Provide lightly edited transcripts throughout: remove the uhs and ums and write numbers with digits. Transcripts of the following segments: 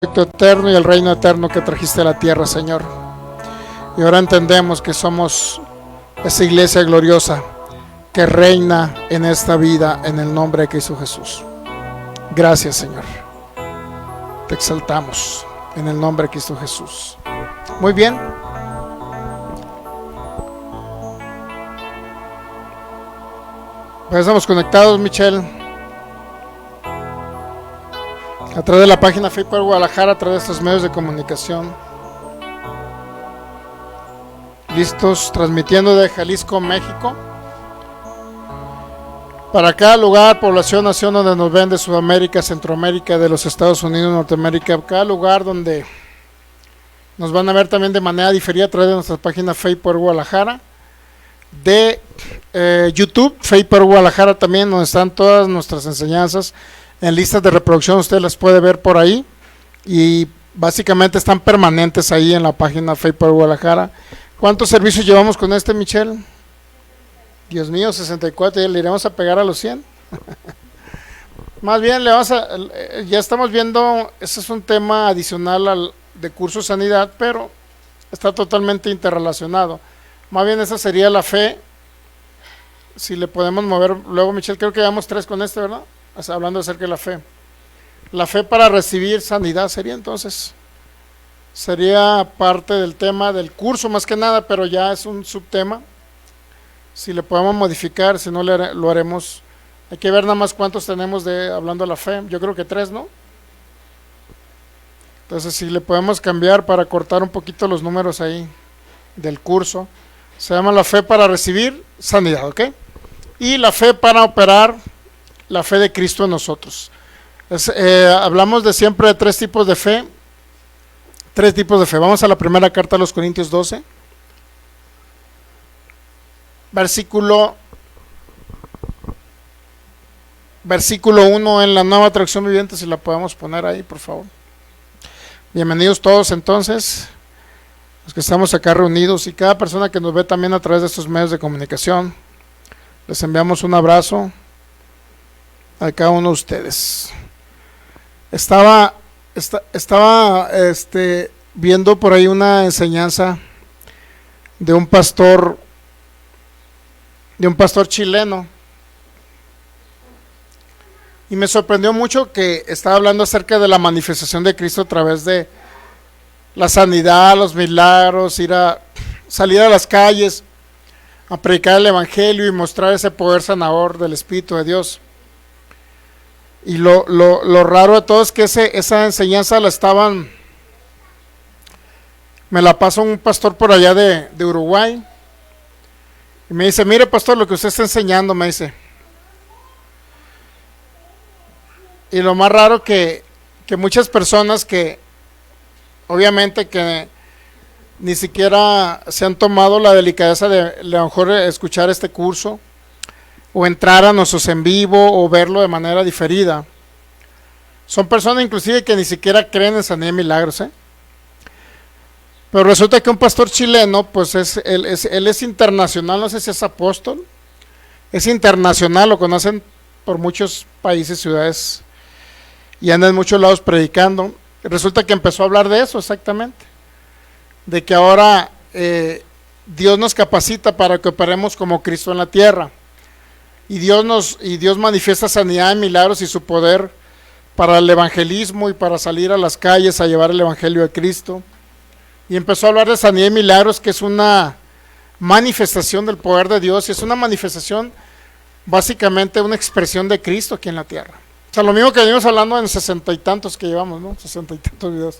eterno y el reino eterno que trajiste a la tierra, Señor. Y ahora entendemos que somos esa iglesia gloriosa que reina en esta vida en el nombre de Cristo Jesús. Gracias, Señor. Te exaltamos en el nombre de Cristo Jesús. Muy bien. Pues estamos conectados, Michelle. A través de la página Faith Power Guadalajara, a través de estos medios de comunicación. Listos, transmitiendo de Jalisco, México. Para cada lugar, población, nación donde nos ven, de Sudamérica, Centroamérica, de los Estados Unidos, Norteamérica, cada lugar donde nos van a ver también de manera diferida a través de nuestra página Faith Power Guadalajara. De YouTube, Faith Power Guadalajara también, donde están todas nuestras enseñanzas en listas de reproducción. Usted las puede ver por ahí y básicamente están permanentes ahí en la página Faith Power Guadalajara. ¿Cuántos servicios llevamos con este, Michelle? Dios mío, 64, ya le iremos a pegar a los 100. Más bien ya estamos viendo, ese es un tema adicional de curso sanidad, pero está totalmente interrelacionado. Más bien esa sería la fe. Si le podemos mover luego, Michelle, creo que llevamos 3 con este, ¿verdad? Hablando acerca de la fe. La fe para recibir sanidad sería parte del tema del curso más que nada, pero ya es un subtema. Si le podemos modificar, si no lo haremos. Hay que ver nada más cuántos tenemos hablando de la fe. Yo creo que 3, ¿no? Entonces si le podemos cambiar para cortar un poquito los números ahí del curso. Se llama la fe para recibir sanidad, ¿ok? Y la fe para operar la fe de Cristo en nosotros. Hablamos de siempre de 3 tipos de fe. 3 tipos de fe. Vamos a la primera carta a los Corintios 12. Versículo 1 en la Nueva Traducción Viviente, si la podemos poner ahí, por favor. Bienvenidos todos entonces, los que estamos acá reunidos y cada persona que nos ve también a través de estos medios de comunicación. Les enviamos un abrazo a cada uno de ustedes. Estaba viendo por ahí una enseñanza de un pastor chileno, y me sorprendió mucho que estaba hablando acerca de la manifestación de Cristo a través de la sanidad, los milagros, salir a las calles a predicar el evangelio y mostrar ese poder sanador del Espíritu de Dios. Y lo raro de todo es que esa enseñanza me la pasó un pastor por allá de Uruguay, y me dice: mire, pastor, lo que usted está enseñando, me dice. Y lo más raro que muchas personas que obviamente que ni siquiera se han tomado la delicadeza de a lo mejor escuchar este curso o entrar a nuestros en vivo o verlo de manera diferida, son personas inclusive que ni siquiera creen en sanidad y milagros, Pero resulta que un pastor chileno, pues él es internacional, no sé si es apóstol, es internacional, lo conocen por muchos países, ciudades, y anda en muchos lados predicando. Resulta que empezó a hablar de eso exactamente, de que ahora Dios nos capacita para que operemos como Cristo en la tierra, y Dios manifiesta sanidad, milagros y su poder para el evangelismo y para salir a las calles a llevar el evangelio de Cristo. Y empezó a hablar de sanidad y milagros, que es una manifestación del poder de Dios, y es una manifestación, básicamente una expresión de Cristo aquí en la tierra. O sea, lo mismo que venimos hablando en 60 y tantos que llevamos, ¿no? 60 y tantos videos.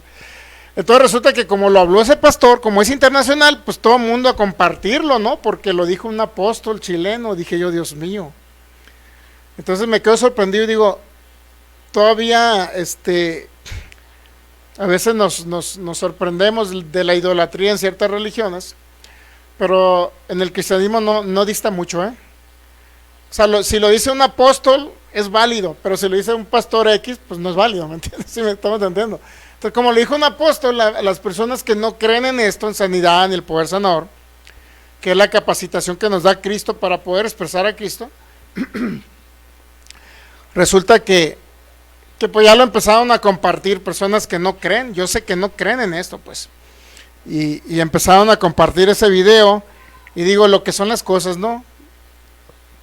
Entonces resulta que como lo habló ese pastor, como es internacional, pues todo el mundo a compartirlo, ¿no? Porque lo dijo un apóstol chileno. Dije yo: Dios mío. Entonces me quedo sorprendido y digo, todavía a veces nos sorprendemos de la idolatría en ciertas religiones, pero en el cristianismo no dista mucho, O sea, si lo dice un apóstol es válido, pero si lo dice un pastor X, pues no es válido, ¿me entiendes? ¿Sí me estamos entendiendo? Entonces, como lo dijo un apóstol, las personas que no creen en esto, en sanidad, en el poder sanador, que es la capacitación que nos da Cristo para poder expresar a Cristo, resulta que que pues ya lo empezaron a compartir personas que no creen, yo sé que no creen en esto pues, y empezaron a compartir ese video, y digo lo que son las cosas, ¿no?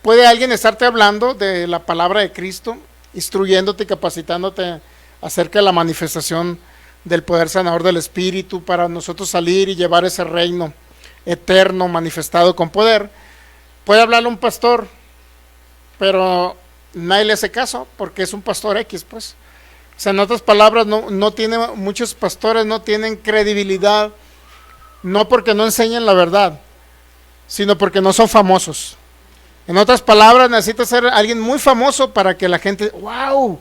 Puede alguien estarte hablando de la palabra de Cristo, instruyéndote y capacitándote acerca de la manifestación del poder sanador del Espíritu para nosotros salir y llevar ese reino eterno manifestado con poder. Puede hablarle un pastor, pero nadie le hace caso porque es un pastor X, pues. O sea, en otras palabras, no tiene, muchos pastores no tienen credibilidad, no porque no enseñen la verdad, sino porque no son famosos. En otras palabras, necesitas ser alguien muy famoso para que la gente, wow,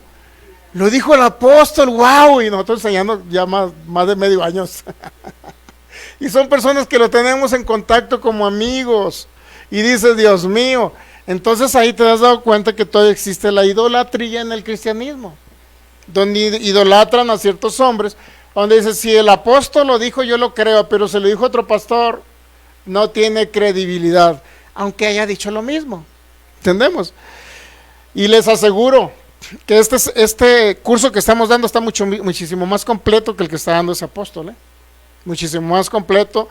lo dijo el apóstol, wow, y nosotros enseñando ya más de medio año. Y son personas que lo tenemos en contacto como amigos. Y dices, Dios mío, entonces ahí te has dado cuenta que todavía existe la idolatría en el cristianismo, donde idolatran a ciertos hombres, donde dice, si el apóstol lo dijo, yo lo creo, pero se lo dijo otro pastor, no tiene credibilidad, aunque haya dicho lo mismo. ¿Entendemos? Y les aseguro que este curso que estamos dando está muchísimo más completo que el que está dando ese apóstol, muchísimo más completo,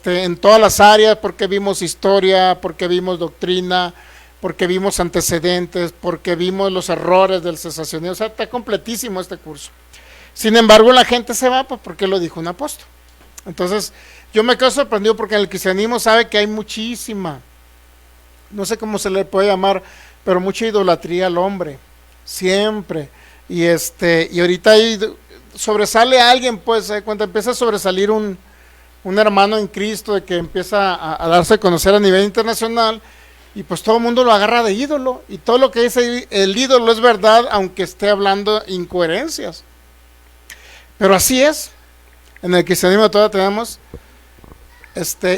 en todas las áreas, porque vimos historia, porque vimos doctrina, porque vimos antecedentes, porque vimos los errores del cesacionismo. O sea, está completísimo este curso. Sin embargo, la gente se va porque lo dijo un apóstol. Entonces, yo me quedo sorprendido porque en el cristianismo sabe que hay muchísima, no sé cómo se le puede llamar, pero mucha idolatría al hombre, siempre. Y ahorita ahí sobresale a alguien, pues, cuando empieza a sobresalir un hermano en Cristo, de que empieza a darse a conocer a nivel internacional, y pues todo el mundo lo agarra de ídolo, y todo lo que dice el ídolo es verdad, aunque esté hablando incoherencias. Pero así es. En el cristianismo todavía tenemos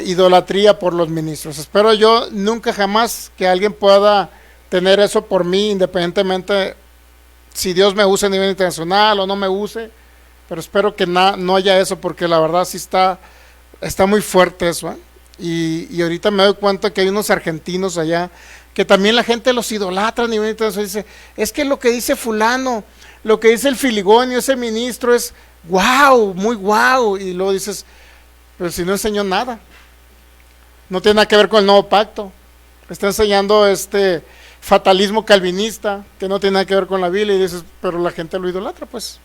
idolatría por los ministros. Espero yo nunca jamás que alguien pueda tener eso por mí, independientemente si Dios me use a nivel internacional o no me use, pero espero que no haya eso, porque la verdad sí está muy fuerte eso, y ahorita me doy cuenta que hay unos argentinos allá que también la gente los idolatra a nivel internacional. Dice, es que lo que dice fulano, lo que dice el Filigonio, ese ministro es wow, muy wow, y luego dices, pero si no enseñó nada, no tiene nada que ver con el nuevo pacto, está enseñando fatalismo calvinista que no tiene nada que ver con la Biblia, y dices, pero la gente lo idolatra, pues,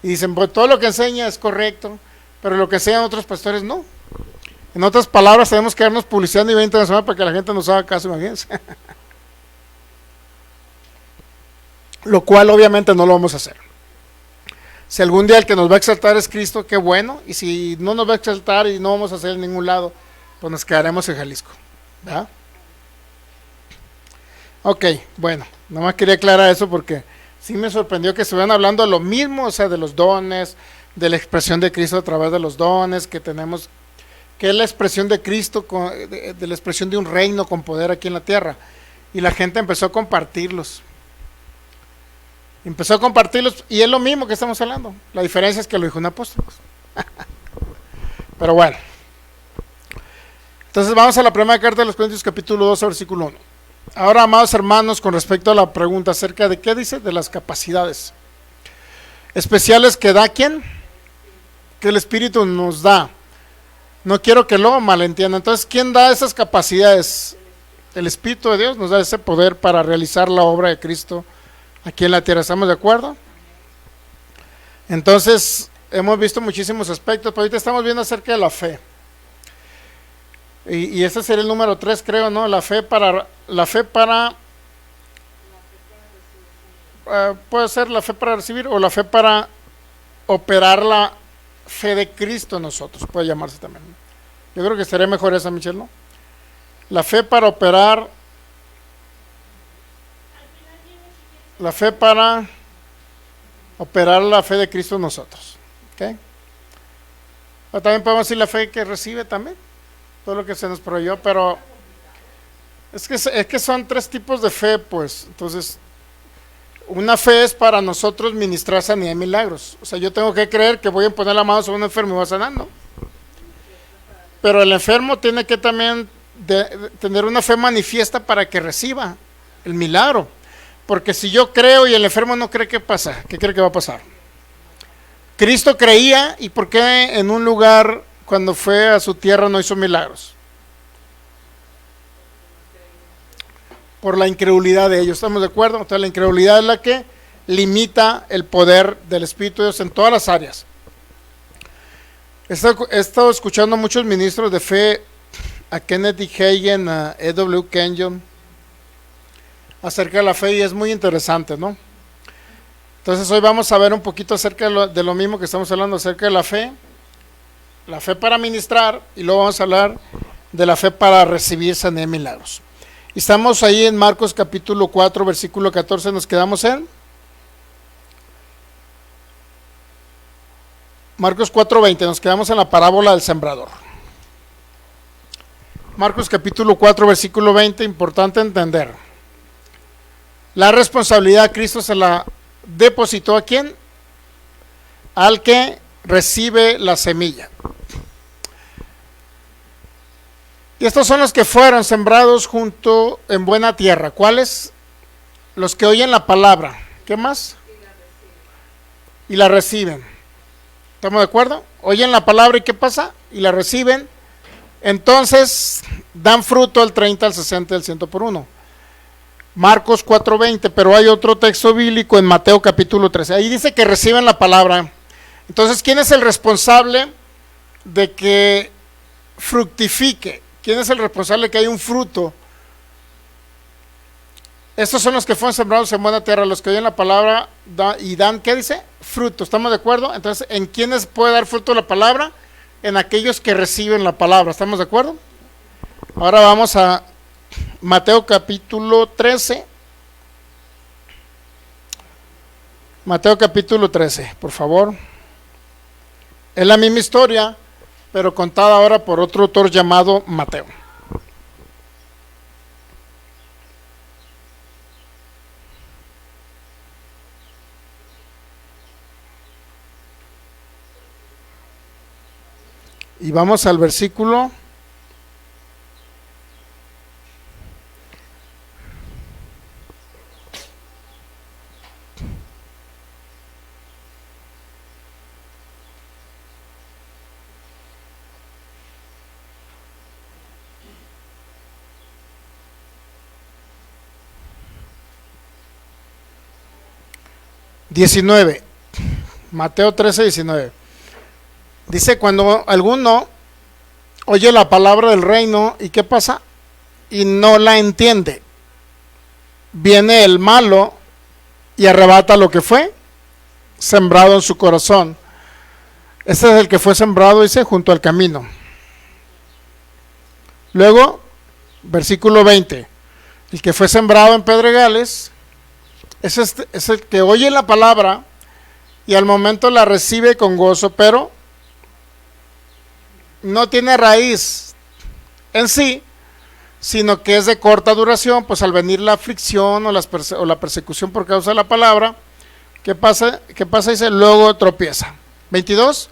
y dicen, pues todo lo que enseña es correcto, pero lo que enseñan otros pastores no. En otras palabras, tenemos que darnos publicidad a nivel internacional para que la gente nos haga caso, imagínense. Lo cual obviamente no lo vamos a hacer. Si algún día el que nos va a exaltar es Cristo, qué bueno, y si no nos va a exaltar y no vamos a hacer en ningún lado, pues nos quedaremos en Jalisco, ¿verdad? Ok, bueno, nada más quería aclarar eso porque sí me sorprendió que estuvieran hablando de lo mismo, o sea, de los dones, de la expresión de Cristo a través de los dones que tenemos, que es la expresión de Cristo, de la expresión de un reino con poder aquí en la tierra, y la gente empezó a compartirlos. Y es lo mismo que estamos hablando. La diferencia es que lo dijo un apóstol. Pero bueno. Entonces vamos a la primera carta de los Corintios, capítulo 2, versículo 1. Ahora, amados hermanos, con respecto a la pregunta acerca de qué dice, de las capacidades especiales que da ¿quién? Que el Espíritu nos da. No quiero que lo malentiendan. Entonces, ¿quién da esas capacidades? El Espíritu de Dios nos da ese poder para realizar la obra de Cristo aquí en la tierra. ¿Estamos de acuerdo? Entonces, hemos visto muchísimos aspectos, pero ahorita estamos viendo acerca de la fe. Y este sería el número 3, creo, ¿no? La fe para puede ser la fe para recibir, o la fe para operar la fe de Cristo en nosotros, puede llamarse también. Yo creo que estaría mejor esa, Michelle, ¿no? La fe para operar, la fe para operar la fe de Cristo en nosotros, ¿ok? O también podemos decir la fe que recibe también, todo lo que se nos proveyó, pero es que son 3 tipos de fe, pues. Entonces, una fe es para nosotros ministrar sanidad y milagros. O sea, yo tengo que creer que voy a poner la mano sobre un enfermo y va sanando. Pero el enfermo tiene que también tener una fe manifiesta para que reciba el milagro. Porque si yo creo y el enfermo no cree, ¿qué pasa? ¿Qué cree que va a pasar? Cristo creía, ¿y por qué en un lugar, cuando fue a su tierra, no hizo milagros? Por la incredulidad de ellos, ¿estamos de acuerdo? Entonces la incredulidad es la que limita el poder del Espíritu de Dios en todas las áreas. He estado escuchando a muchos ministros de fe, a Kenneth D. Hagin, a E.W. Kenyon, acerca de la fe, y es muy interesante, ¿no? Entonces hoy vamos a ver un poquito acerca de lo mismo que estamos hablando, acerca de la fe para ministrar, y luego vamos a hablar de la fe para recibir sanidad y milagros. Y estamos ahí en Marcos capítulo 4, versículo 14, nos quedamos en Marcos 4:20, nos quedamos en la parábola del sembrador. Marcos capítulo 4, versículo 20, importante entender. La responsabilidad Cristo se la depositó ¿a quién? Al que recibe la semilla. Y estos son los que fueron sembrados junto en buena tierra. ¿Cuáles? Los que oyen la palabra. ¿Qué más? Y la reciben. ¿Estamos de acuerdo? Oyen la palabra y ¿qué pasa? Y la reciben. Entonces dan fruto al 30, al 60, al 100 por uno. Marcos 4:20, pero hay otro texto bíblico en Mateo capítulo 13. Ahí dice que reciben la palabra. Entonces, ¿quién es el responsable de que fructifique? ¿Quién es el responsable de que haya un fruto? Estos son los que fueron sembrados en buena tierra, los que oyen la palabra y dan, ¿qué dice? Fruto. ¿Estamos de acuerdo? Entonces, ¿en quiénes puede dar fruto la palabra? En aquellos que reciben la palabra. ¿Estamos de acuerdo? Ahora vamos a Mateo capítulo 13. Mateo capítulo 13, por favor. Es la misma historia, pero contada ahora por otro autor llamado Mateo. Y vamos al versículo 19. Mateo 13, 19. Dice, cuando alguno oye la palabra del reino, ¿y qué pasa? Y no la entiende. Viene el malo y arrebata lo que fue sembrado en su corazón. Este es el que fue sembrado, dice, junto al camino. Luego, versículo 20. El que fue sembrado en pedregales es el que oye la palabra y al momento la recibe con gozo, pero no tiene raíz en sí, sino que es de corta duración. Pues al venir la aflicción o la persecución por causa de la palabra, ¿qué pasa? Dice, luego tropieza. 22.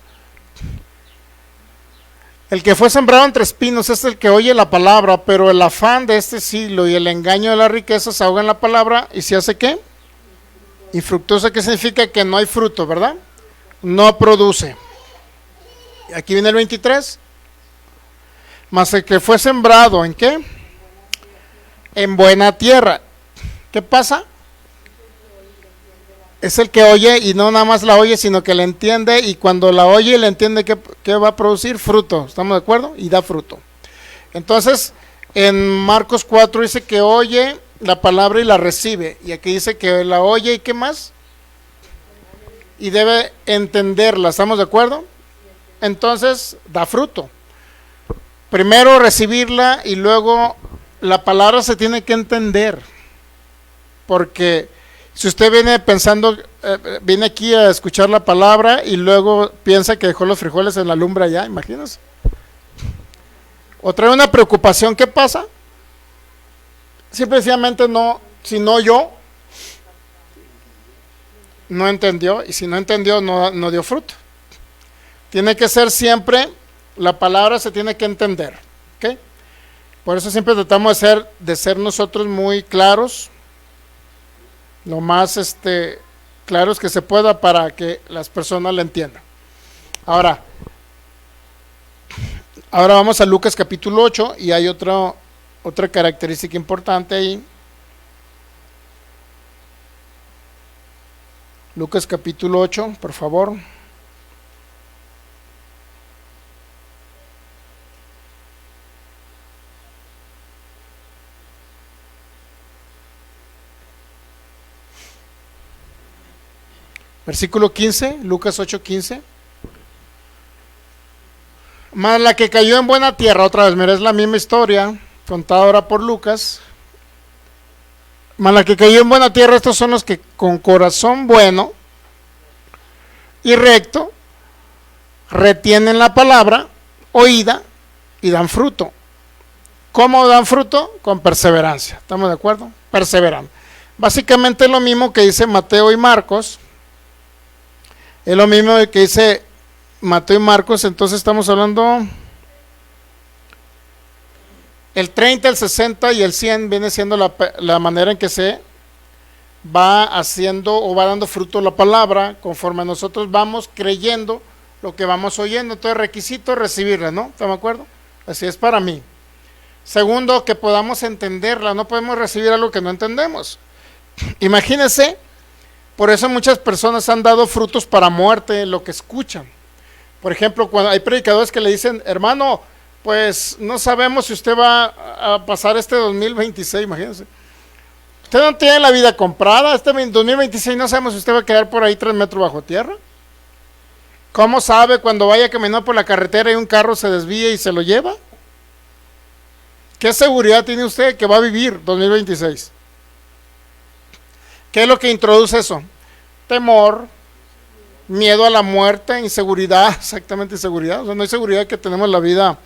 El que fue sembrado entre espinos es el que oye la palabra, pero el afán de este siglo y el engaño de la riqueza se ahoga en la palabra y se hace ¿qué? Infructuosa, que significa que no hay fruto, ¿verdad? No produce. Aquí viene el 23. Mas el que fue sembrado, ¿en qué? En buena tierra. ¿Qué pasa? Es el que oye y no nada más la oye, sino que la entiende, y cuando la oye y la entiende, ¿qué va a producir? Fruto. ¿Estamos de acuerdo? Y da fruto. Entonces, en Marcos 4 dice que oye la palabra y la recibe, y aquí dice que la oye y ¿qué más? Y debe entenderla. ¿Estamos de acuerdo? Entonces da fruto. Primero recibirla y luego la palabra se tiene que entender, porque si usted viene pensando, viene aquí a escuchar la palabra y luego piensa que dejó los frijoles en la lumbre allá, imagínense, o trae una preocupación, ¿qué pasa? Simplemente no, si no oyó, no entendió, y si no entendió, no dio fruto. Tiene que ser siempre, la palabra se tiene que entender, ¿ok? Por eso siempre tratamos de ser nosotros muy claros lo más claros que se pueda para que las personas la entiendan. Ahora vamos a Lucas capítulo 8 y hay otra característica importante ahí. Lucas capítulo 8, por favor. Versículo 15, Lucas 8:15. Mas la que cayó en buena tierra, otra vez, mira, es la misma historia, contada ahora por Lucas. Mas la que cayó en buena tierra, estos son los que con corazón bueno y recto retienen la palabra oída y dan fruto. ¿Cómo dan fruto? Con perseverancia. ¿Estamos de acuerdo? Perseveran. Básicamente es lo mismo que dice Mateo y Marcos. Es lo mismo que dice Mateo y Marcos. Entonces estamos hablando el 30, el 60 y el 100 viene siendo la manera en que se va haciendo o va dando fruto la palabra conforme nosotros vamos creyendo lo que vamos oyendo. Entonces requisito es recibirla, ¿no? ¿Estamos de acuerdo? Así es para mí. Segundo, que podamos entenderla. No podemos recibir algo que no entendemos. Imagínense, por eso muchas personas han dado frutos para muerte lo que escuchan. Por ejemplo, cuando hay predicadores que le dicen, hermano, pues no sabemos si usted va a pasar este 2026, imagínense. Usted no tiene la vida comprada, este 2026 no sabemos si usted va a quedar por ahí 3 metros bajo tierra. ¿Cómo sabe cuando vaya caminando por la carretera y un carro se desvía y se lo lleva? ¿Qué seguridad tiene usted que va a vivir 2026? ¿Qué es lo que introduce eso? Temor, miedo a la muerte, inseguridad, exactamente inseguridad. O sea, no hay seguridad que tenemos la vida,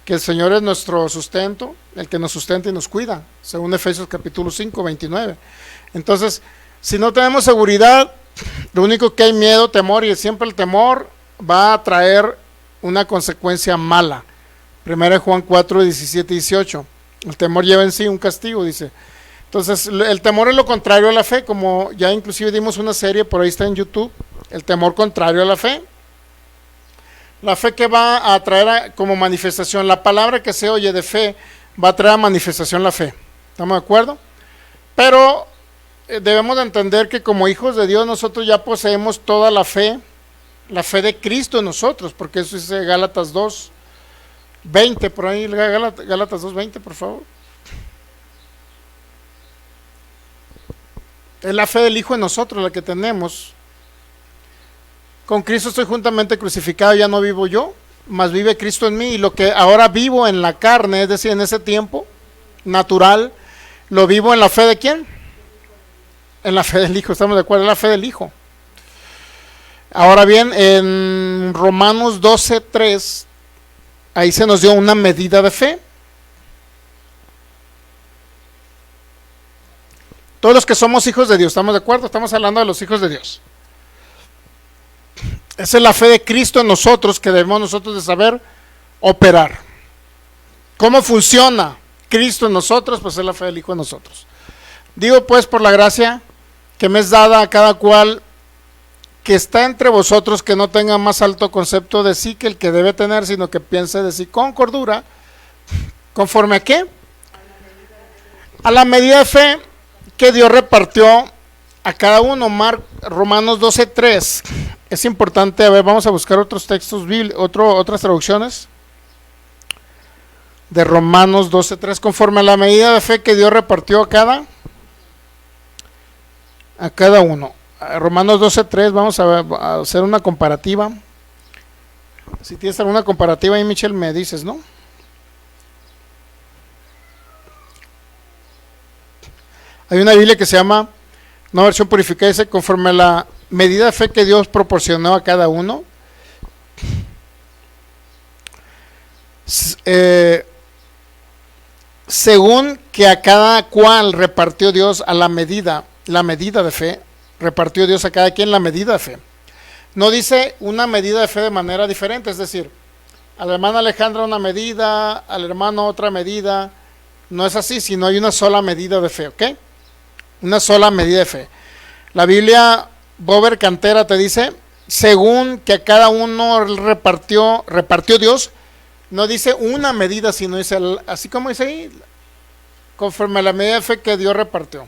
que el Señor es nuestro sustento, el que nos sustenta y nos cuida, según Efesios capítulo 5, 29. Entonces, si no tenemos seguridad, lo único que hay miedo, temor, y siempre el temor va a traer una consecuencia mala. 1 Juan 4, 17 y 18. El temor lleva en sí un castigo, dice. Entonces, el temor es lo contrario a la fe, como ya inclusive dimos una serie, por ahí está en YouTube, el temor contrario a la fe. La fe que va a traer como manifestación, la palabra que se oye de fe, va a traer a manifestación la fe. ¿Estamos de acuerdo? Pero debemos de entender que como hijos de Dios nosotros ya poseemos toda la fe de Cristo en nosotros, porque eso dice Gálatas 2:20, por ahí, Gálatas 2:20, por favor. Es la fe del Hijo en nosotros la que tenemos. Con Cristo estoy juntamente crucificado, ya no vivo yo, mas vive Cristo en mí, y lo que ahora vivo en la carne, es decir, en ese tiempo natural, lo vivo en la fe de ¿quién? En la fe del Hijo, estamos de acuerdo, en la fe del Hijo. Ahora bien, en Romanos 12:3, ahí se nos dio una medida de fe. Todos los que somos hijos de Dios, ¿estamos de acuerdo? Estamos hablando de los hijos de Dios. Esa es la fe de Cristo en nosotros, que debemos nosotros de saber operar. ¿Cómo funciona Cristo en nosotros? Pues es la fe del Hijo en nosotros. Digo pues, por la gracia que me es dada a cada cual que está entre vosotros, que no tenga más alto concepto de sí que el que debe tener, sino que piense de sí con cordura. ¿Conforme a qué? A la medida de fe que Dios repartió a cada uno. Romanos 12:3. Es importante, a ver, vamos a buscar otros textos bíblicos, otras traducciones de Romanos 12:3. Conforme a la medida de fe que Dios repartió a cada uno. Romanos 12:3, vamos a hacer una comparativa. Si tienes alguna comparativa ahí, Michelle, me dices, ¿no? Hay una Biblia que se llama, una versión purificada, dice, conforme a la medida de fe que Dios proporcionó a cada uno, según que a cada cual repartió Dios a la medida de fe, repartió Dios a cada quien la medida de fe. No dice una medida de fe de manera diferente, es decir, a la hermana Alejandra una medida, al hermano otra medida. No es así, sino hay una sola medida de fe, ¿ok? Una sola medida de fe. La Biblia Bober Cantera te dice, según que a cada uno repartió Dios, no dice una medida, sino dice, así como dice ahí, conforme a la medida de fe que Dios repartió.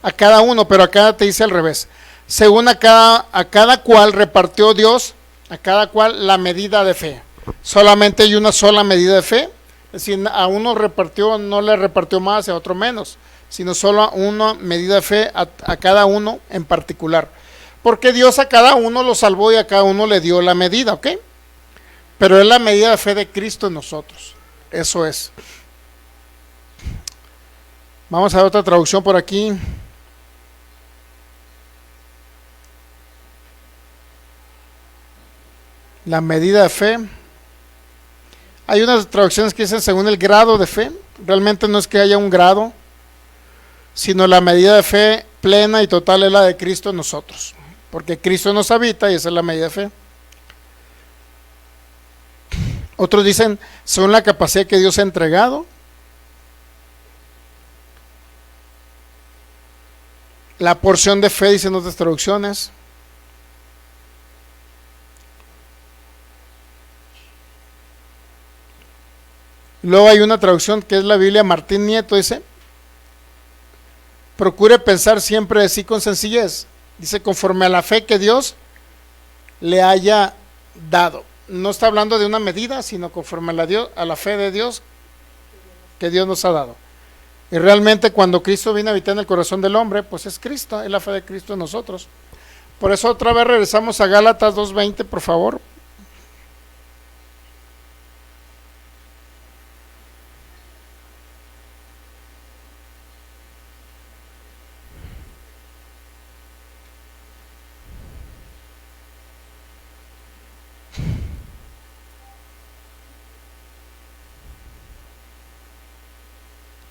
A cada uno, pero acá te dice al revés. Según a cada cual repartió Dios, a cada cual la medida de fe. Solamente hay una sola medida de fe. Es decir, a uno repartió, no le repartió más, a otro menos, sino solo una medida de fe a cada uno en particular. Porque Dios a cada uno lo salvó y a cada uno le dio la medida, ¿ok? Pero es la medida de fe de Cristo en nosotros. Eso es. Vamos a ver otra traducción por aquí. La medida de fe. Hay unas traducciones que dicen según el grado de fe. Realmente no es que haya un grado, sino la medida de fe plena y total es la de Cristo en nosotros. Porque Cristo nos habita y esa es la medida de fe. Otros dicen según la capacidad que Dios ha entregado. La porción de fe, dicen otras traducciones. Luego hay una traducción que es la Biblia Martín Nieto, dice, procure pensar siempre de sí con sencillez. Dice, conforme a la fe que Dios le haya dado. No está hablando de una medida, sino conforme a la fe de Dios que Dios nos ha dado. Y realmente cuando Cristo viene a habitar en el corazón del hombre, pues es Cristo, es la fe de Cristo en nosotros. Por eso otra vez regresamos a Gálatas 2:20, por favor.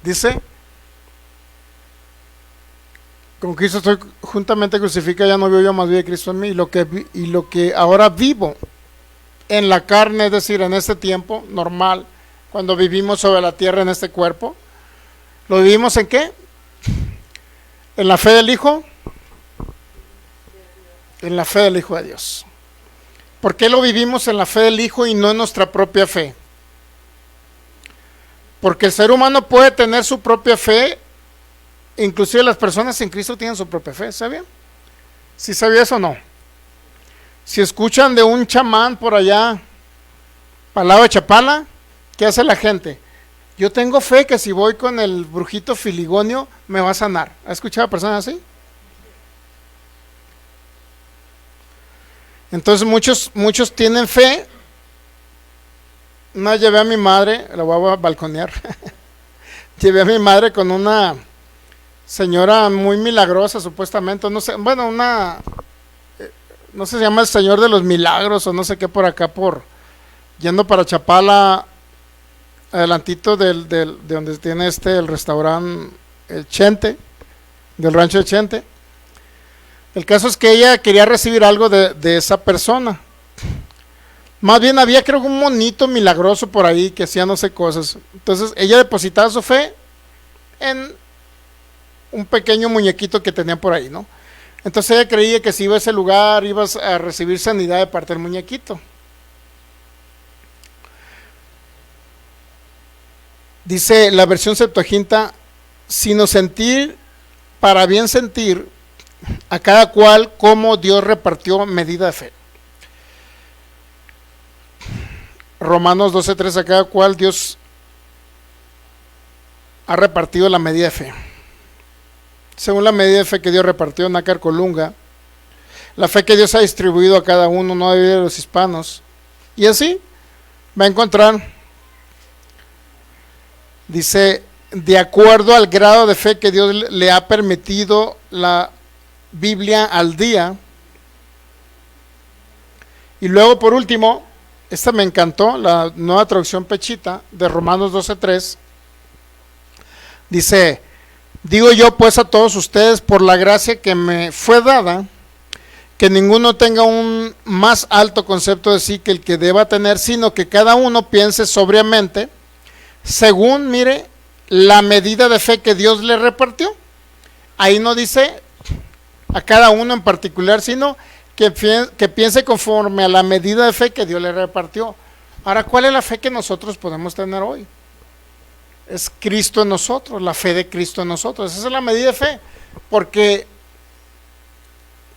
Dice, con Cristo estoy juntamente crucificado, ya no vivo yo, más vive Cristo en mí, y lo que ahora vivo en la carne, es decir, en este tiempo normal, cuando vivimos sobre la tierra en este cuerpo, ¿lo vivimos en qué? ¿En la fe del Hijo? En la fe del Hijo de Dios. ¿Por qué lo vivimos en la fe del Hijo y no en nuestra propia fe? Porque el ser humano puede tener su propia fe, inclusive las personas en Cristo tienen su propia fe, ¿sabían? ¿Sí sabía eso o no? Si escuchan de un chamán por allá, Palao de Chapala, ¿qué hace la gente? Yo tengo fe que si voy con el brujito Filigonio me va a sanar. ¿Ha escuchado a personas así? Entonces muchos tienen fe. Una vez llevé a mi madre, la voy a balconear, llevé a mi madre con una señora muy milagrosa supuestamente, no sé, bueno, no sé si se llama el Señor de los Milagros o no sé qué por acá, yendo para Chapala, adelantito de donde tiene el restaurante, el Chente, del rancho de Chente. El caso es que ella quería recibir algo de esa persona. Más bien había, creo, un monito milagroso por ahí que hacía no sé cosas. Entonces ella depositaba su fe en un pequeño muñequito que tenían por ahí, ¿no? Entonces ella creía que si iba a ese lugar ibas a recibir sanidad de parte del muñequito. Dice la versión Septuaginta, sino sentir, para bien sentir, a cada cual como Dios repartió medida de fe. Romanos 12:3, a cada cual Dios ha repartido la medida de fe. Según la medida de fe que Dios repartió, Nácar Colunga, la fe que Dios ha distribuido a cada uno, no de los hispanos. Y así va a encontrar, dice, de acuerdo al grado de fe que Dios le ha permitido la Biblia al día. Y luego por último, esta me encantó, la nueva traducción Pechita de Romanos 12:3, dice, digo yo pues a todos ustedes por la gracia que me fue dada, que ninguno tenga un más alto concepto de sí que el que deba tener, sino que cada uno piense sobriamente, según, mire, la medida de fe que Dios le repartió. Ahí no dice a cada uno en particular, sino que piense conforme a la medida de fe que Dios le repartió. Ahora, ¿cuál es la fe que nosotros podemos tener hoy? Es Cristo en nosotros, la fe de Cristo en nosotros. Esa es la medida de fe. Porque,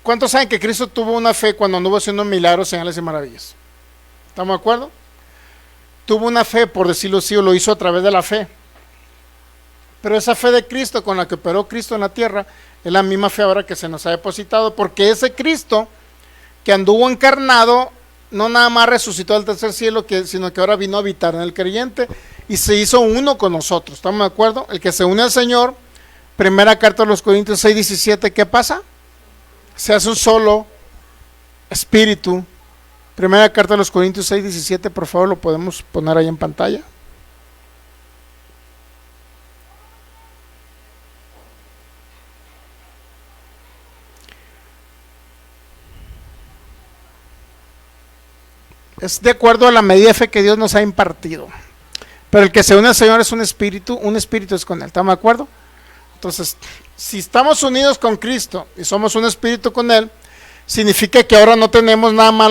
¿cuántos saben que Cristo tuvo una fe cuando anduvo haciendo milagros, señales y maravillas? ¿Estamos de acuerdo? Tuvo una fe, por decirlo así, o lo hizo a través de la fe. Pero esa fe de Cristo con la que operó Cristo en la tierra es la misma fe ahora que se nos ha depositado, porque ese Cristo que anduvo encarnado no nada más resucitó al tercer cielo, sino que ahora vino a habitar en el creyente y se hizo uno con nosotros. ¿Estamos de acuerdo? El que se une al Señor, primera carta a los Corintios 6:17, ¿qué pasa? Se hace un solo espíritu. Primera carta a los Corintios 6:17, por favor, lo podemos poner ahí en pantalla. Es de acuerdo a la medida de fe que Dios nos ha impartido. Pero el que se une al Señor es un espíritu es con Él. ¿Estamos de acuerdo? Entonces, si estamos unidos con Cristo y somos un espíritu con Él, significa que ahora no tenemos nada más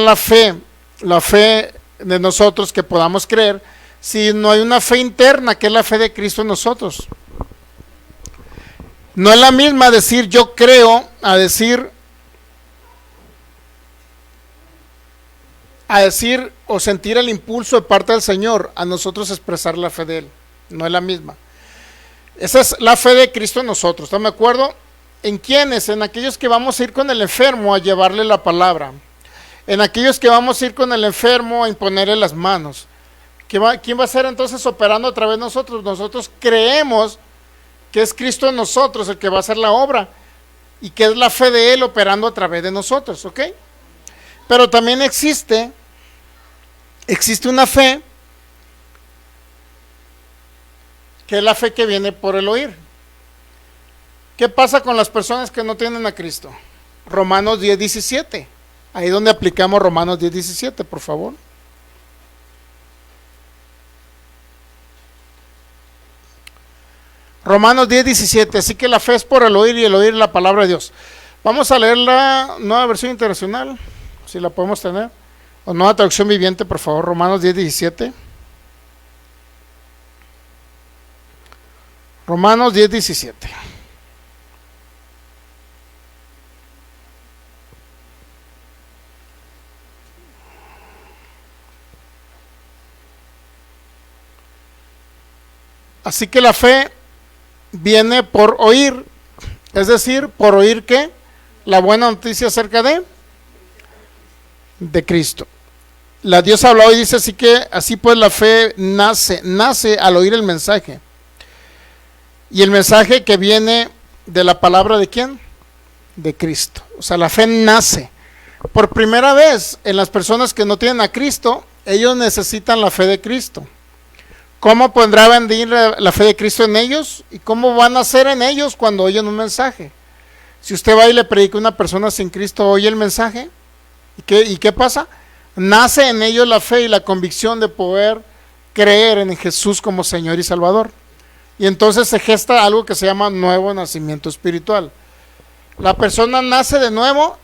la fe de nosotros que podamos creer, sino hay una fe interna que es la fe de Cristo en nosotros. No es la misma decir yo creo a decir o sentir el impulso de parte del Señor a nosotros expresar la fe de Él. No es la misma. Esa es la fe de Cristo en nosotros. ¿Están de acuerdo? ¿En quiénes? En aquellos que vamos a ir con el enfermo a llevarle la palabra. En aquellos que vamos a ir con el enfermo a imponerle las manos. ¿Quién va a ser entonces operando a través de nosotros? Nosotros creemos que es Cristo en nosotros el que va a hacer la obra y que es la fe de Él operando a través de nosotros, ¿ok? Pero también existe una fe que es la fe que viene por el oír. ¿Qué pasa con las personas que no tienen a Cristo? Romanos 10:17. Ahí donde aplicamos Romanos 10:17, por favor. Romanos 10:17. Así que la fe es por el oír y el oír la palabra de Dios. Vamos a leer la nueva versión internacional, si la podemos tener. O nueva traducción viviente, por favor. Romanos 10:17. Romanos 10:17. Así que la fe viene por oír, es decir, por oír ¿qué? La buena noticia acerca de Cristo. La Dios habla hoy, dice así pues la fe nace al oír el mensaje. Y el mensaje que viene de la palabra de ¿quién? De Cristo. O sea, la fe nace. Por primera vez en las personas que no tienen a Cristo, ellos necesitan la fe de Cristo. ¿Cómo podrá venir la fe de Cristo en ellos? ¿Y cómo van a ser en ellos cuando oyen un mensaje? Si usted va y le predica a una persona sin Cristo, oye el mensaje, ¿y qué pasa? Nace en ellos la fe y la convicción de poder creer en Jesús como Señor y Salvador. Y entonces se gesta algo que se llama nuevo nacimiento espiritual. La persona nace de nuevo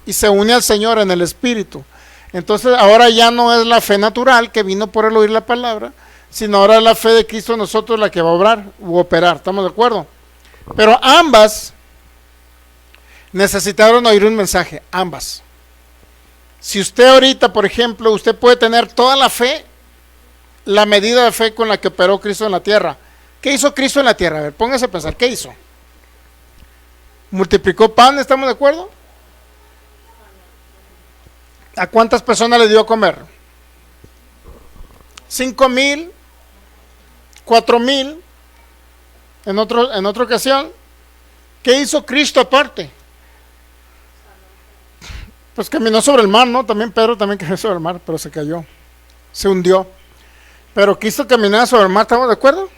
y se une al Señor en el Espíritu. Entonces ahora ya no es la fe natural que vino por el oír la palabra, sino ahora es la fe de Cristo en nosotros la que va a obrar u operar. ¿Estamos de acuerdo? Pero ambas necesitaron oír un mensaje, ambas. Si usted ahorita, por ejemplo, usted puede tener toda la fe, la medida de fe con la que operó Cristo en la tierra. ¿Qué hizo Cristo en la tierra? A ver, póngase a pensar, ¿qué hizo? ¿Multiplicó pan? ¿Estamos de acuerdo? ¿A cuántas personas le dio a comer? 5,000, 4,000. En otra ocasión, ¿qué hizo Cristo aparte? Pues caminó sobre el mar, ¿no? También Pedro también caminó sobre el mar, pero se cayó, se hundió. Pero Cristo caminaba sobre el mar, ¿estamos de acuerdo?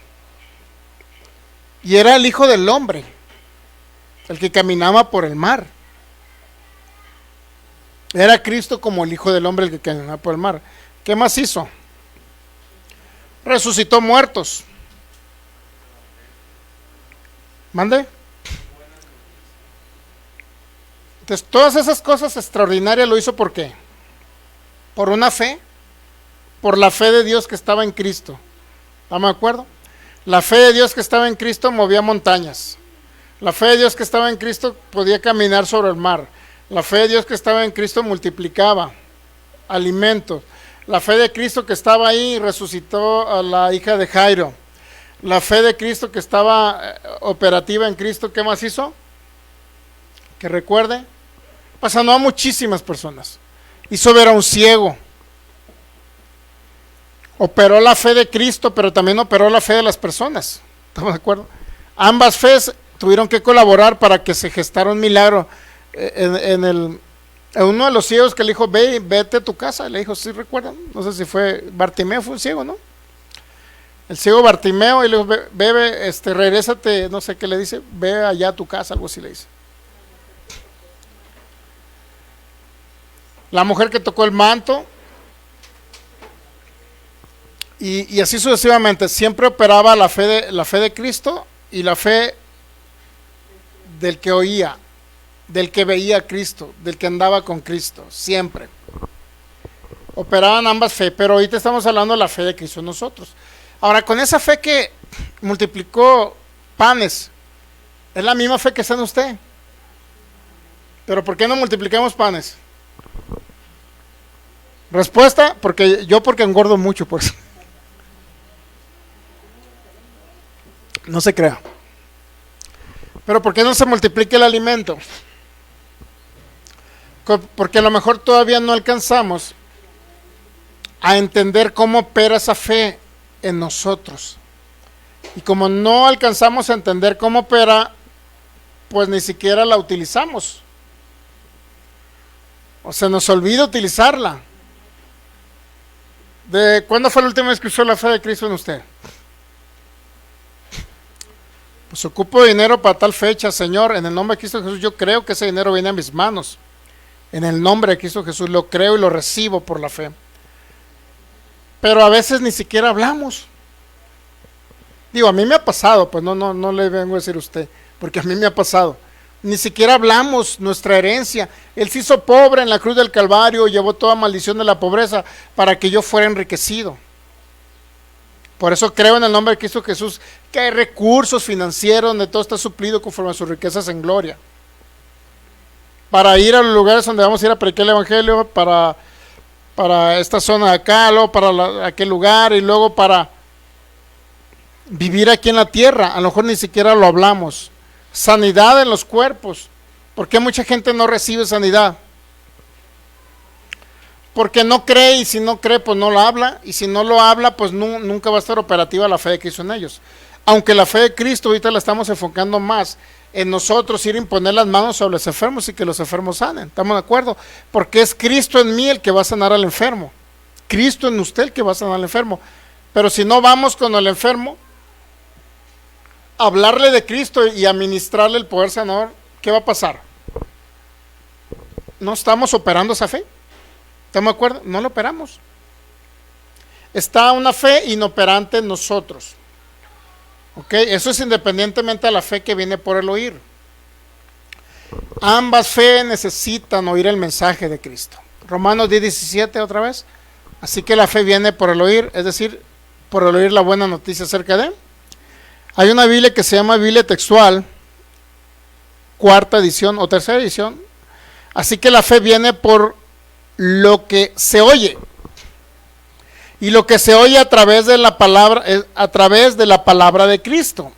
Y era el Hijo del Hombre, el que caminaba por el mar. Era Cristo como el Hijo del Hombre el que caminaba por el mar. ¿Qué más hizo? Resucitó muertos. ¿Mande? Entonces, todas esas cosas extraordinarias lo hizo ¿por qué? Por una fe, por la fe de Dios que estaba en Cristo. ¿Estamos de acuerdo? La fe de Dios que estaba en Cristo movía montañas. La fe de Dios que estaba en Cristo podía caminar sobre el mar. La fe de Dios que estaba en Cristo multiplicaba alimentos. La fe de Cristo que estaba ahí resucitó a la hija de Jairo. La fe de Cristo que estaba operativa en Cristo, ¿qué más hizo? Que recuerde, sanó a muchísimas personas. Hizo ver a un ciego. Operó la fe de Cristo, pero también operó la fe de las personas. ¿Estamos de acuerdo? Ambas fees tuvieron que colaborar para que se gestara un milagro. En uno de los ciegos que le dijo, vete a tu casa, le dijo, ¿sí recuerdan? No sé si fue Bartimeo, fue un ciego, ¿no? El ciego Bartimeo, y le dijo, ve, regrésate, no sé qué le dice, ve allá a tu casa, algo así le dice. La mujer que tocó el manto, y así sucesivamente, siempre operaba la fe de Cristo y la fe del que oía, del que veía a Cristo, del que andaba con Cristo, siempre. Operaban ambas fe, pero ahorita estamos hablando de la fe de Cristo en nosotros. Ahora, con esa fe que multiplicó panes, es la misma fe que está en usted. Pero ¿por qué no multiplicamos panes? Respuesta, porque engordo mucho, por eso. No se crea. Pero ¿por qué no se multiplica el alimento? Porque a lo mejor todavía no alcanzamos a entender cómo opera esa fe en nosotros. Y como no alcanzamos a entender cómo opera, pues ni siquiera la utilizamos. O se nos olvida utilizarla. ¿De cuándo fue la última vez que usó la fe de Cristo en usted? Pues ocupo dinero para tal fecha, Señor, en el nombre de Cristo Jesús, yo creo que ese dinero viene a mis manos. En el nombre de Cristo Jesús lo creo y lo recibo por la fe. Pero a veces ni siquiera hablamos. Digo, a mí me ha pasado, pues no le vengo a decir a usted, porque a mí me ha pasado. Ni siquiera hablamos nuestra herencia. Él se hizo pobre en la cruz del Calvario, llevó toda maldición de la pobreza para que yo fuera enriquecido. Por eso creo en el nombre de Cristo Jesús que hay recursos financieros donde todo está suplido conforme a sus riquezas en gloria. Para ir a los lugares donde vamos a ir a predicar el evangelio, para esta zona de acá, luego para aquel lugar y luego para vivir aquí en la tierra. A lo mejor ni siquiera lo hablamos. Sanidad en los cuerpos. ¿Por qué mucha gente no recibe sanidad? Porque no cree, y si no cree pues no lo habla, y si no lo habla pues nunca va a estar operativa la fe de Cristo en ellos. Aunque la fe de Cristo ahorita la estamos enfocando más en nosotros, ir a imponer las manos sobre los enfermos y que los enfermos sanen. ¿Estamos de acuerdo? Porque es Cristo en mí el que va a sanar al enfermo, Cristo en usted el que va a sanar al enfermo. Pero si no vamos con el enfermo a hablarle de Cristo y a ministrarle el poder sanador, ¿qué va a pasar? No estamos operando esa fe. ¿Estamos de acuerdo? No lo operamos. Está una fe inoperante en nosotros. ¿Ok? Eso es independientemente de la fe que viene por el oír. Ambas fe necesitan oír el mensaje de Cristo. Romanos 10:17 otra vez. Así que la fe viene por el oír, es decir, por el oír la buena noticia acerca de. Hay una Biblia que se llama Biblia Textual, cuarta edición o tercera edición. Así que la fe viene por lo que se oye. Y lo que se oye a través de la palabra, a través de la palabra de Cristo.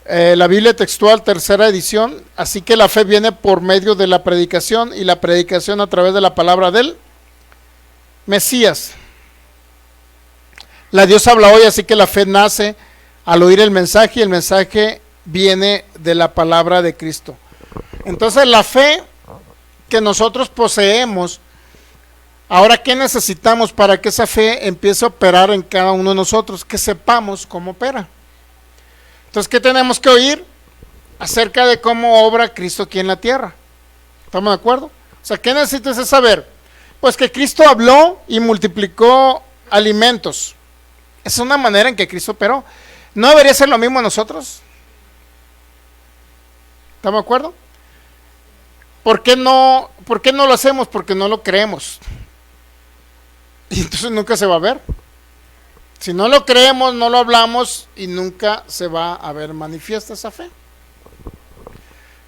La Biblia Textual, tercera edición. Así que la fe viene por medio de la predicación, y la predicación a través de la palabra del Mesías. La Dios habla hoy, así que la fe nace al oír el mensaje, y el mensaje viene de la palabra de Cristo. Entonces la fe que nosotros poseemos, ahora ¿qué necesitamos para que esa fe empiece a operar en cada uno de nosotros? Que sepamos cómo opera. Entonces, ¿qué tenemos que oír? Acerca de cómo obra Cristo aquí en la tierra. ¿Estamos de acuerdo? O sea, ¿qué necesitas saber? Pues que Cristo habló y multiplicó alimentos. Esa es una manera en que Cristo operó. ¿No debería ser lo mismo nosotros? ¿Estamos de acuerdo? ¿Por qué no lo hacemos? Porque no lo creemos. Y entonces nunca se va a ver. Si no lo creemos, no lo hablamos y nunca se va a ver manifiesta esa fe.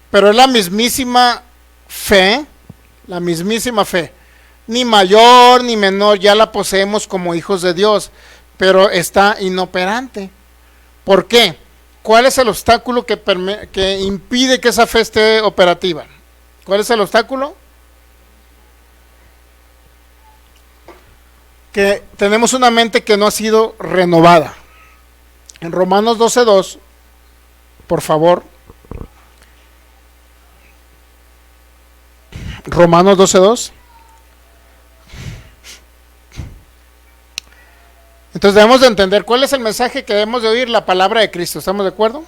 Pero es la mismísima fe, ni mayor ni menor, ya la poseemos como hijos de Dios, pero está inoperante. ¿Por qué? ¿Cuál es el obstáculo que impide que esa fe esté operativa? ¿Cuál es el obstáculo? Que tenemos una mente que no ha sido renovada. En Romanos 12:2, por favor. Romanos 12:2. Entonces debemos de entender cuál es el mensaje que debemos de oír, la palabra de Cristo. ¿Estamos de acuerdo?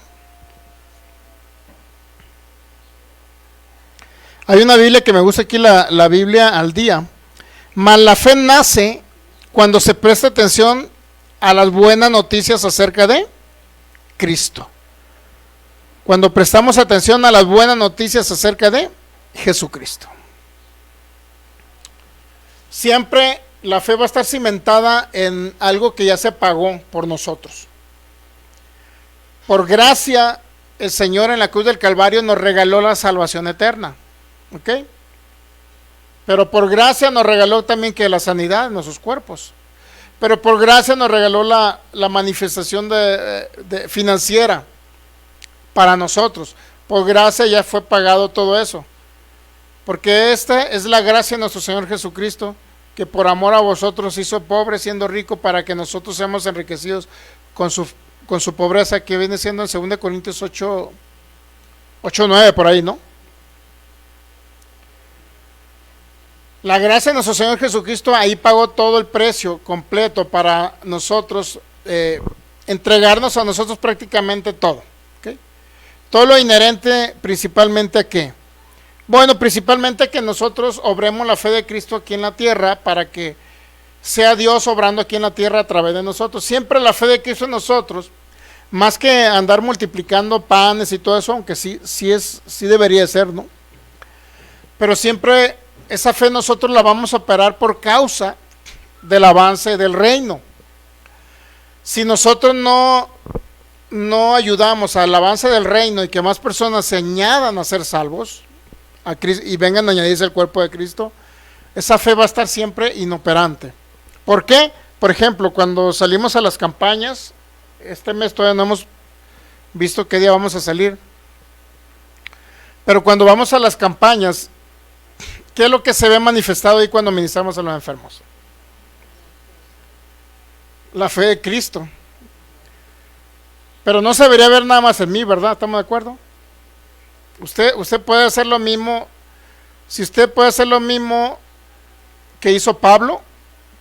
Hay una Biblia que me gusta aquí, la Biblia al día. Mas la fe nace cuando se presta atención a las buenas noticias acerca de Cristo. Cuando prestamos atención a las buenas noticias acerca de Jesucristo. Siempre la fe va a estar cimentada en algo que ya se pagó por nosotros. Por gracia, el Señor en la cruz del Calvario nos regaló la salvación eterna. ¿Ok? Pero por gracia nos regaló también que la sanidad en nuestros cuerpos. Pero por gracia nos regaló la manifestación financiera para nosotros. Por gracia ya fue pagado todo eso. Porque esta es la gracia de nuestro Señor Jesucristo, que por amor a vosotros hizo pobre siendo rico para que nosotros seamos enriquecidos con su pobreza, que viene siendo en 2 Corintios 8:9 por ahí, ¿no? La gracia de nuestro Señor Jesucristo ahí pagó todo el precio completo para nosotros, entregarnos a nosotros prácticamente todo. ¿Okay? Todo lo inherente principalmente a qué. Bueno, principalmente que nosotros obremos la fe de Cristo aquí en la tierra para que sea Dios obrando aquí en la tierra a través de nosotros. Siempre la fe de Cristo en nosotros, más que andar multiplicando panes y todo eso, aunque sí debería ser, ¿no? Pero siempre esa fe nosotros la vamos a operar por causa del avance del reino. Si nosotros no ayudamos al avance del reino y que más personas se añadan a ser salvos a Cristo, y vengan a añadirse al cuerpo de Cristo, esa fe va a estar siempre inoperante. ¿Por qué? Por ejemplo, cuando salimos a las campañas, este mes todavía no hemos visto qué día vamos a salir, pero cuando vamos a las campañas, ¿qué es lo que se ve manifestado ahí cuando ministramos a los enfermos? La fe de Cristo. Pero no se debería ver nada más en mí, ¿verdad? ¿Estamos de acuerdo? Usted puede hacer lo mismo. Si usted puede hacer lo mismo que hizo Pablo,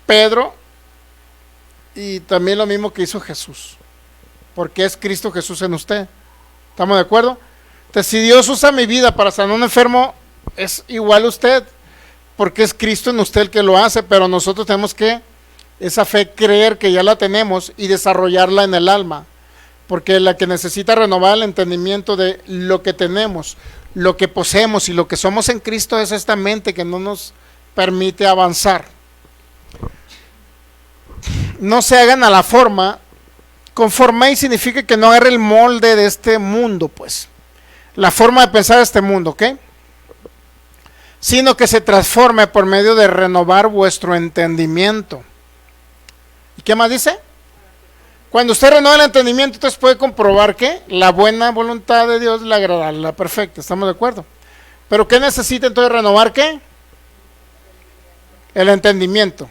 Pedro, y también lo mismo que hizo Jesús, porque es Cristo Jesús en usted. ¿Estamos de acuerdo? Entonces, si Dios usa mi vida para sanar a un enfermo, es igual a usted, porque es Cristo en usted el que lo hace, pero nosotros tenemos que, esa fe, creer que ya la tenemos y desarrollarla en el alma, porque la que necesita renovar el entendimiento de lo que tenemos, lo que poseemos y lo que somos en Cristo es esta mente que no nos permite avanzar. No se hagan a la forma, conforméis significa que no agarre el molde de este mundo, pues, la forma de pensar de este mundo, ¿ok? Sino que se transforme por medio de renovar vuestro entendimiento. ¿Y qué más dice? Cuando usted renueva el entendimiento, entonces puede comprobar que la buena voluntad de Dios, la agradable, la perfecta. ¿Estamos de acuerdo? ¿Pero qué necesita entonces renovar qué? El entendimiento.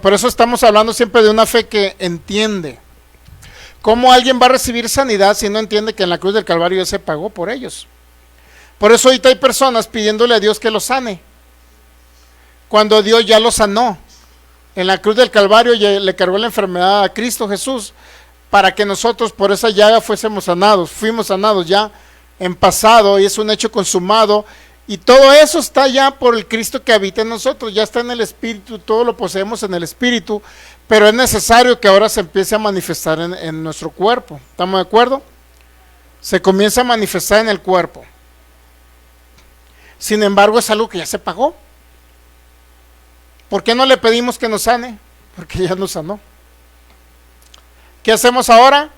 Por eso estamos hablando siempre de una fe que entiende. ¿Cómo alguien va a recibir sanidad si no entiende que en la cruz del Calvario ya se pagó por ellos? Por eso ahorita hay personas pidiéndole a Dios que los sane, cuando Dios ya los sanó. En la cruz del Calvario le cargó la enfermedad a Cristo Jesús para que nosotros por esa llaga fuimos sanados ya en pasado, y es un hecho consumado, y todo eso está ya por el Cristo que habita en nosotros, ya está en el Espíritu, todo lo poseemos en el Espíritu, pero es necesario que ahora se empiece a manifestar en nuestro cuerpo. ¿Estamos de acuerdo? Se comienza a manifestar en el cuerpo. Sin embargo, es algo que ya se pagó. ¿Por qué no le pedimos que nos sane? Porque ya nos sanó. ¿Qué hacemos ahora?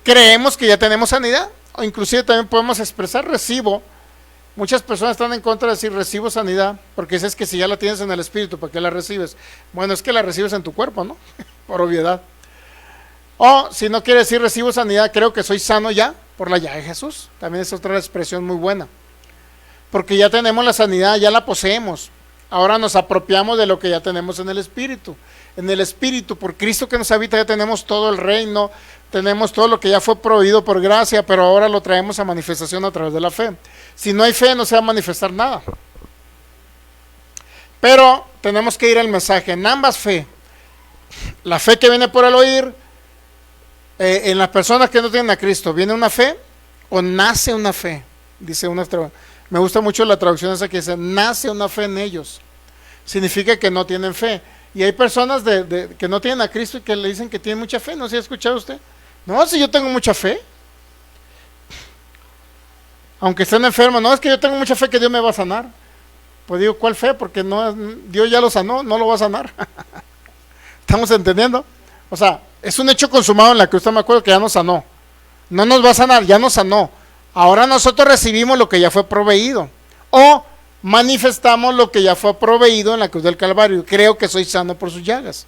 Creemos que ya tenemos sanidad. O inclusive también podemos expresar recibo. Muchas personas están en contra de decir recibo sanidad, porque es que si ya la tienes en el espíritu, ¿para qué la recibes? Bueno, es que la recibes en tu cuerpo, ¿no? Por obviedad. O si no quiere decir recibo sanidad, creo que soy sano ya por la llaga de Jesús. También es otra expresión muy buena. Porque ya tenemos la sanidad, ya la poseemos. Ahora nos apropiamos de lo que ya tenemos en el espíritu. En el espíritu, por Cristo que nos habita, ya tenemos todo el reino, tenemos todo lo que ya fue proveído por gracia, pero ahora lo traemos a manifestación a través de la fe. Si no hay fe, no se va a manifestar nada. Pero tenemos que ir al mensaje, en ambas fe. La fe que viene por el oír, en las personas que no tienen a Cristo, ¿viene una fe o nace una fe? Dice una, me gusta mucho la traducción esa que dice, nace una fe en ellos. Significa que no tienen fe. Y hay personas que no tienen a Cristo y que le dicen que tienen mucha fe. ¿No se ha escuchado usted? No, si yo tengo mucha fe. Aunque estén enfermos, no, es que yo tengo mucha fe que Dios me va a sanar. Pues digo, ¿cuál fe? Porque no, Dios ya lo sanó, no lo va a sanar. ¿Estamos entendiendo? O sea, es un hecho consumado en la que usted me acuerdo que ya nos sanó. No nos va a sanar, ya nos sanó. Ahora nosotros recibimos lo que ya fue proveído. O manifestamos lo que ya fue proveído en la cruz del Calvario. Creo que soy sano por sus llagas.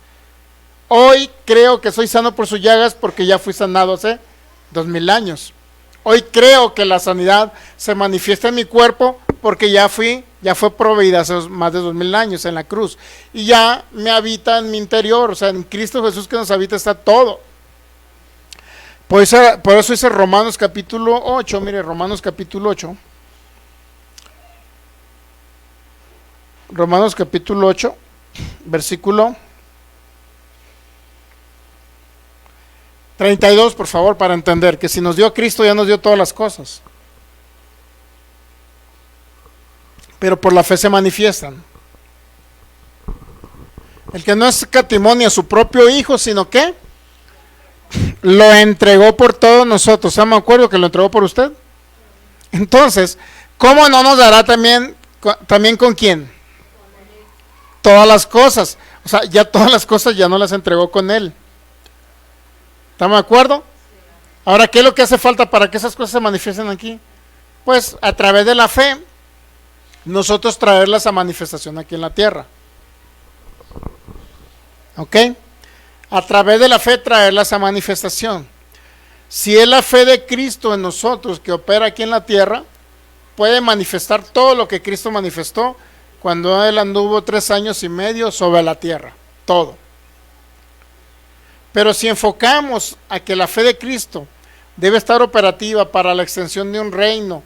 Hoy creo que soy sano por sus llagas porque ya fui sanado hace 2000 años. Hoy creo que la sanidad se manifiesta en mi cuerpo porque ya fue proveída hace más de 2000 años en la cruz. Y ya me habita en mi interior, o sea, en Cristo Jesús que nos habita está todo. Por eso dice Romanos capítulo 8, mire, Romanos capítulo 8. Romanos capítulo 8, versículo 32, por favor, para entender que si nos dio Cristo ya nos dio todas las cosas. Pero por la fe se manifiestan. El que no escatimó ni a su propio hijo, sino que lo entregó por todos nosotros. ¿Se me acuerdo que lo entregó por usted? Entonces, ¿cómo no nos dará también con quién? Todas las cosas. O sea, ya todas las cosas ya no las entregó con él. ¿Estamos de acuerdo? Ahora, ¿qué es lo que hace falta para que esas cosas se manifiesten aquí? Pues a través de la fe, nosotros traerlas a manifestación aquí en la tierra. ¿Ok? A través de la fe traerlas a manifestación. Si es la fe de Cristo en nosotros que opera aquí en la tierra, puede manifestar todo lo que Cristo manifestó cuando Él anduvo 3 años y medio sobre la tierra. Todo. Pero si enfocamos a que la fe de Cristo debe estar operativa para la extensión de un reino,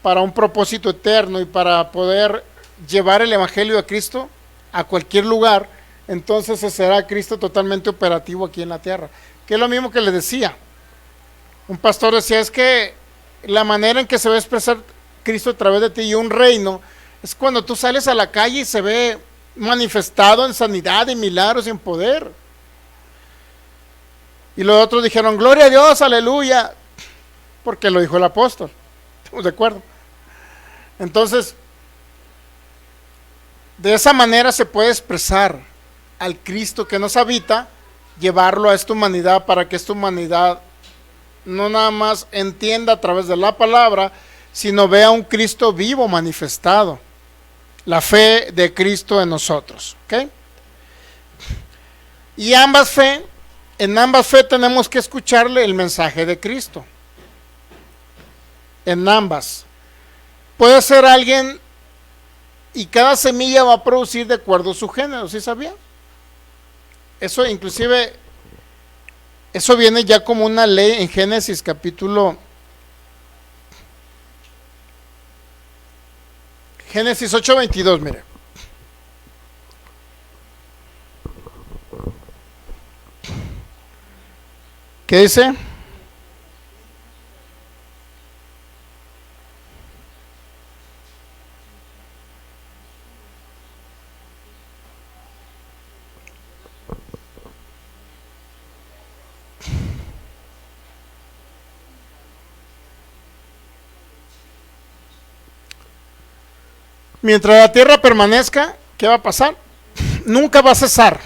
para un propósito eterno y para poder llevar el evangelio de Cristo a cualquier lugar, entonces será Cristo totalmente operativo aquí en la tierra. Que es lo mismo que le decía. Un pastor decía, es que la manera en que se va a expresar Cristo a través de ti y un reino, es cuando tú sales a la calle y se ve manifestado en sanidad, en milagros y en poder. Y los otros dijeron, gloria a Dios, aleluya, porque lo dijo el apóstol. ¿Estamos de acuerdo? Entonces, de esa manera se puede expresar al Cristo que nos habita, llevarlo a esta humanidad para que esta humanidad no nada más entienda a través de la palabra, sino vea un Cristo vivo manifestado. La fe de Cristo en nosotros. ¿Ok? Y en ambas fe tenemos que escucharle el mensaje de Cristo. En ambas. Puede ser alguien y cada semilla va a producir de acuerdo a su género, ¿sí sabía? Eso inclusive, eso viene ya como una ley en Génesis capítulo 8:22, mire. ¿Qué dice? Mientras la tierra permanezca, ¿qué va a pasar? Nunca va a cesar.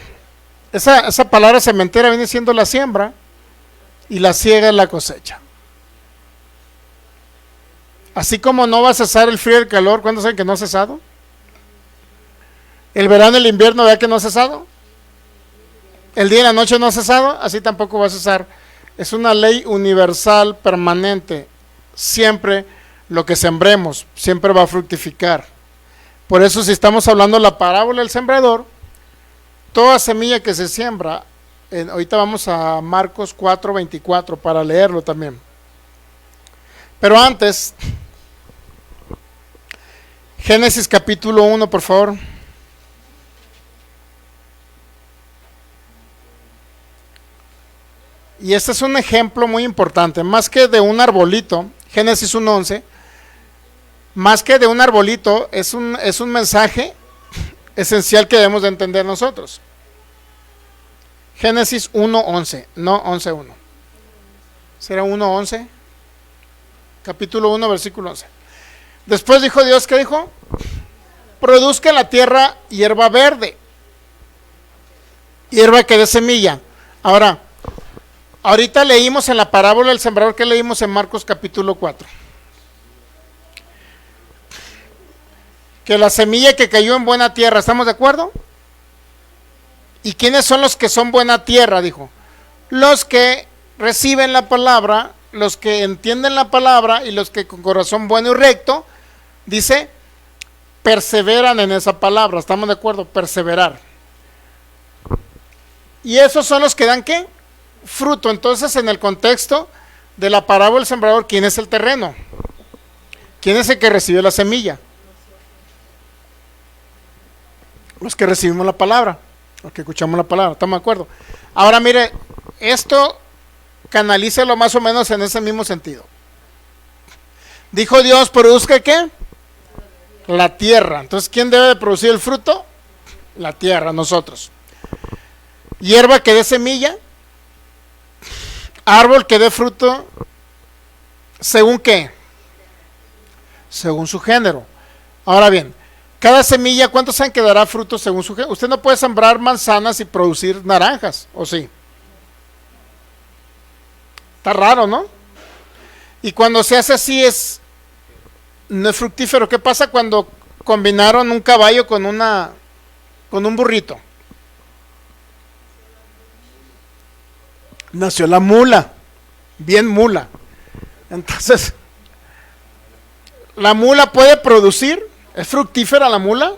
Esa palabra sementera viene siendo la siembra y la siega es la cosecha. Así como no va a cesar el frío y el calor, ¿cuándo saben que no ha cesado? El verano y el invierno, ¿verdad que no ha cesado? El día y la noche no ha cesado, así tampoco va a cesar. Es una ley universal, permanente. Siempre lo que sembremos, siempre va a fructificar. Por eso, si estamos hablando de la parábola del sembrador, toda semilla que se siembra, ahorita vamos a Marcos 4:24 para leerlo también. Pero antes, Génesis capítulo 1, por favor. Y este es un ejemplo muy importante, más que de un arbolito, Génesis 1:11, más que de un arbolito, es un mensaje esencial que debemos de entender nosotros. Génesis 1:11, no 11:1. ¿Será 1:11? Capítulo 1, versículo 11. Después dijo Dios, ¿qué dijo? Produzca la tierra hierba verde, hierba que dé semilla. Ahora, ahorita leímos en la parábola del sembrador, que leímos en Marcos capítulo 4. Que la semilla que cayó en buena tierra, ¿estamos de acuerdo? ¿Y quiénes son los que son buena tierra? Dijo, los que reciben la palabra, los que entienden la palabra y los que con corazón bueno y recto, dice, perseveran en esa palabra. ¿Estamos de acuerdo? Perseverar. Y esos son los que dan ¿qué? Fruto. Entonces, en el contexto de la parábola del sembrador, ¿quién es el terreno? ¿Quién es el que recibió la semilla? Los que recibimos la palabra, los que escuchamos la palabra, ¿estamos de acuerdo? Ahora mire, esto canalícelo más o menos en ese mismo sentido. Dijo Dios, produzca ¿qué? La tierra. Entonces, ¿quién debe de producir el fruto? La tierra, nosotros. Hierba que dé semilla, árbol que dé fruto, ¿según qué? Según su género. Ahora bien, cada semilla, ¿cuántos saben que dará fruto según su género? Usted no puede sembrar manzanas y producir naranjas, ¿o sí? Está raro, ¿no? Y cuando se hace así no es fructífero. ¿Qué pasa cuando combinaron un caballo con un burrito? Nació la mula, bien mula. Entonces, ¿la mula puede producir? ¿Es fructífera la mula?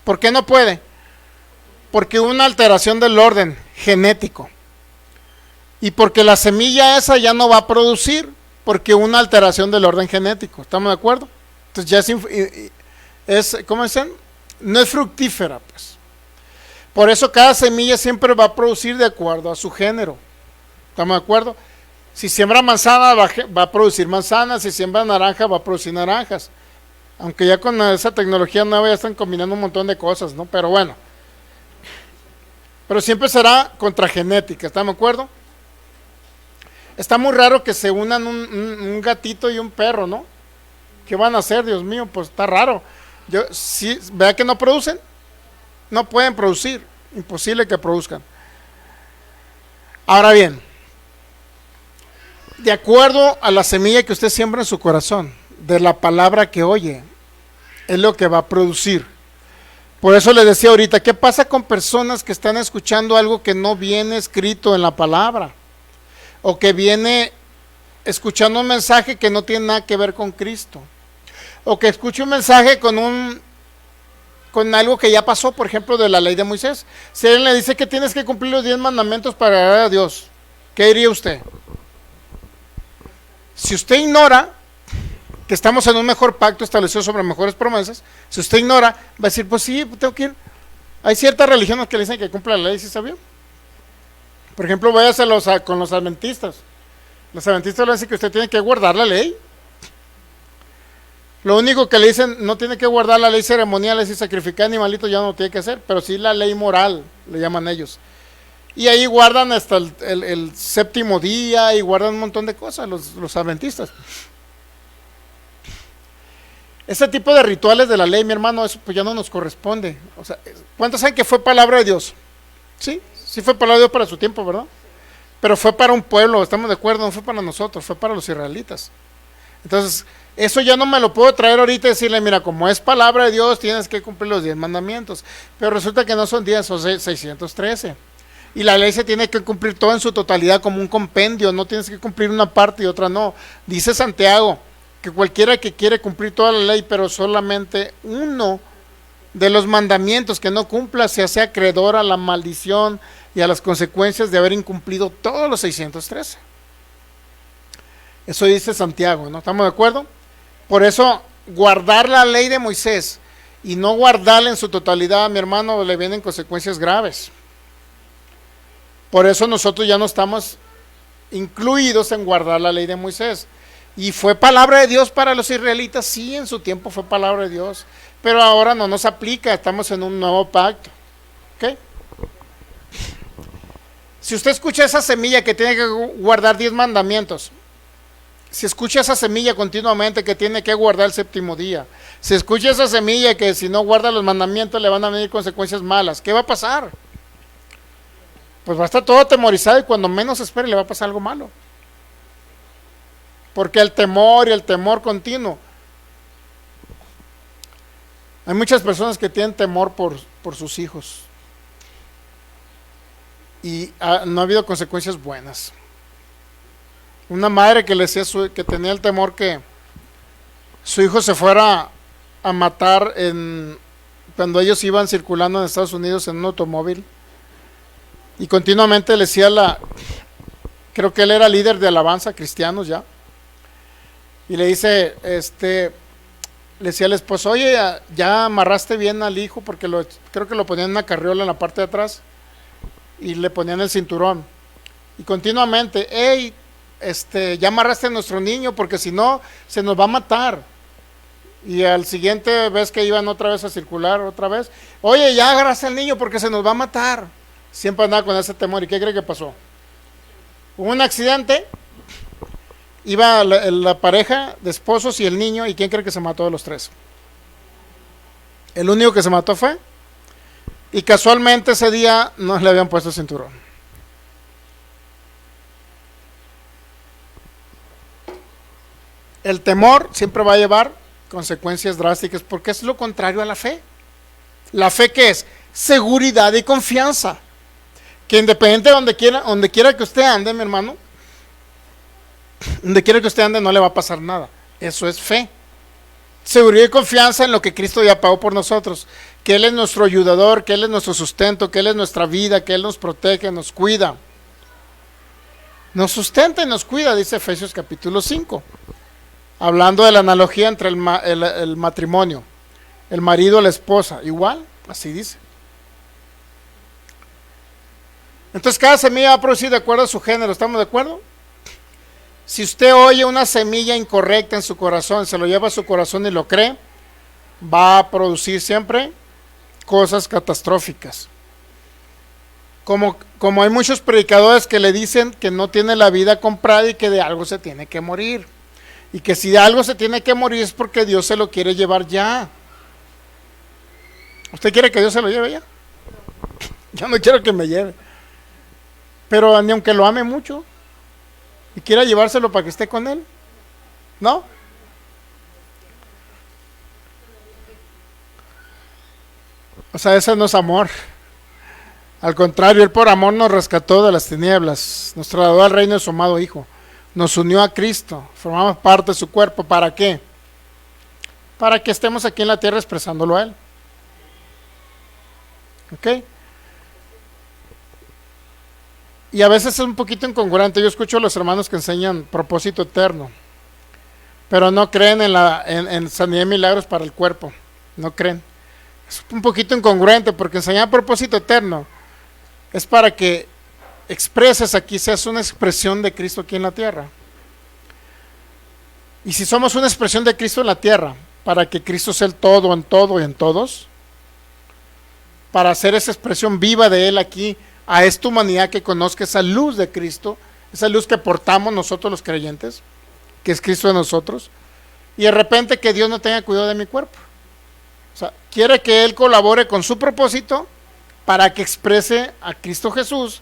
¿Por qué no puede? Porque hubo una alteración del orden genético. Y porque la semilla esa ya no va a producir, porque hubo una alteración del orden genético. ¿Estamos de acuerdo? Entonces ya ¿cómo dicen? No es fructífera, pues. Por eso cada semilla siempre va a producir de acuerdo a su género. ¿Estamos de acuerdo? Si siembra manzana va a producir manzanas, si siembra naranja va a producir naranjas. Aunque ya con esa tecnología nueva ya están combinando un montón de cosas, ¿no? Pero bueno. Pero siempre será contra genética, ¿estamos de acuerdo? Está muy raro que se unan un gatito y un perro, ¿no? ¿Qué van a hacer, Dios mío? Pues está raro. Sí, ¿verdad que no producen? No pueden producir. Imposible que produzcan. Ahora bien, de acuerdo a la semilla que usted siembra en su corazón, de la palabra que oye, es lo que va a producir. Por eso le decía ahorita, ¿qué pasa con personas que están escuchando algo que no viene escrito en la palabra? O que viene escuchando un mensaje que no tiene nada que ver con Cristo. O que escuche un mensaje con algo que ya pasó, por ejemplo, de la ley de Moisés. Si él le dice que tienes que cumplir los 10 mandamientos para agradar a Dios, ¿qué diría usted? Si usted ignora que estamos en un mejor pacto establecido sobre mejores promesas, si usted ignora, va a decir, pues sí, tengo que ir. Hay ciertas religiones que le dicen que cumpla la ley, ¿sí sabía? Por ejemplo, váyase con los adventistas. Los adventistas le dicen que usted tiene que guardar la ley. Lo único que le dicen, no tiene que guardar la ley ceremonial y sacrificar animalitos ya no lo tiene que hacer, pero sí la ley moral, le llaman ellos. Y ahí guardan hasta el séptimo día y guardan un montón de cosas los adventistas. Ese tipo de rituales de la ley, mi hermano, eso pues ya no nos corresponde. O sea, ¿cuántos saben que fue palabra de Dios? Sí, sí fue palabra de Dios para su tiempo, ¿verdad? Pero fue para un pueblo, estamos de acuerdo, no fue para nosotros, fue para los israelitas. Entonces, eso ya no me lo puedo traer ahorita y decirle, mira, como es palabra de Dios, tienes que cumplir los 10 mandamientos. Pero resulta que no son 10, son 613. Y la ley se tiene que cumplir toda en su totalidad como un compendio, no tienes que cumplir una parte y otra no. Dice Santiago que cualquiera que quiere cumplir toda la ley, pero solamente uno de los mandamientos que no cumpla, se hace acreedor a la maldición y a las consecuencias de haber incumplido todos los 613. Eso dice Santiago, ¿no? ¿Estamos de acuerdo? Por eso, guardar la ley de Moisés y no guardarla en su totalidad, mi hermano, le vienen consecuencias graves. Por eso nosotros ya no estamos incluidos en guardar la ley de Moisés. Y fue palabra de Dios para los israelitas, sí, en su tiempo fue palabra de Dios, pero ahora no nos aplica, estamos en un nuevo pacto. ¿Ok? Si usted escucha esa semilla que tiene que guardar 10 mandamientos, si escucha esa semilla continuamente que tiene que guardar el séptimo día, si escucha esa semilla que si no guarda los mandamientos le van a venir consecuencias malas, ¿qué va a pasar? Pues va a estar todo atemorizado y cuando menos espere le va a pasar algo malo. Porque el temor y el temor continuo. Hay muchas personas que tienen temor por sus hijos. Y no ha habido consecuencias buenas. Una madre que le decía que tenía el temor que su hijo se fuera a matar cuando ellos iban circulando en Estados Unidos en un automóvil. Y continuamente le decía creo que él era líder de alabanza, cristianos ya. Y le dice, le decía al esposo, oye, ya amarraste bien al hijo, porque creo que lo ponían en una carriola en la parte de atrás y le ponían el cinturón. Y continuamente, hey, ya amarraste a nuestro niño, porque si no, se nos va a matar. Y al siguiente vez que iban otra vez a circular, otra vez, oye, ya agarraste al niño porque se nos va a matar. Siempre andaba con ese temor. ¿Y qué cree que pasó? Hubo un accidente. Iba la pareja de esposos y el niño, ¿y quién cree que se mató de los tres? El único que se mató fue, y casualmente ese día no le habían puesto cinturón. El temor siempre va a llevar consecuencias drásticas, porque es lo contrario a la fe. ¿La fe qué es? Seguridad y confianza. Que independiente de donde quiera que usted ande, mi hermano, donde quiera que usted ande no le va a pasar nada. Eso es fe. Seguridad y confianza en lo que Cristo ya pagó por nosotros. Que Él es nuestro ayudador, que Él es nuestro sustento, que Él es nuestra vida, que Él nos protege, nos cuida. Nos sustenta y nos cuida, dice Efesios capítulo 5. Hablando de la analogía entre el matrimonio. El marido y la esposa. Igual, así dice. Entonces cada semilla va a producir de acuerdo a su género. ¿Estamos de acuerdo? Si usted oye una semilla incorrecta en su corazón, se lo lleva a su corazón y lo cree, va a producir siempre cosas catastróficas. Como hay muchos predicadores que le dicen que no tiene la vida comprada y que de algo se tiene que morir. Y que si de algo se tiene que morir es porque Dios se lo quiere llevar ya. ¿Usted quiere que Dios se lo lleve ya? Yo no quiero que me lleve. Pero ni aunque lo ame mucho y quiera llevárselo para que esté con él, ¿no? O sea, ese no es amor. Al contrario, Él por amor nos rescató de las tinieblas, nos trasladó al reino de su amado Hijo, nos unió a Cristo, formamos parte de su cuerpo. ¿Para qué? Para que estemos aquí en la tierra expresándolo a Él. ¿Ok? Y a veces es un poquito incongruente. Yo escucho a los hermanos que enseñan propósito eterno, pero no creen en sanidad y milagros para el cuerpo. No creen. Es un poquito incongruente, porque enseñar propósito eterno es para que expreses aquí, seas una expresión de Cristo aquí en la tierra. Y si somos una expresión de Cristo en la tierra, para que Cristo sea el todo y en todos, para hacer esa expresión viva de Él aquí, a esta humanidad que conozca esa luz de Cristo, esa luz que portamos nosotros los creyentes, que es Cristo de nosotros, y de repente que Dios no tenga cuidado de mi cuerpo. O sea, quiere que Él colabore con su propósito para que exprese a Cristo Jesús,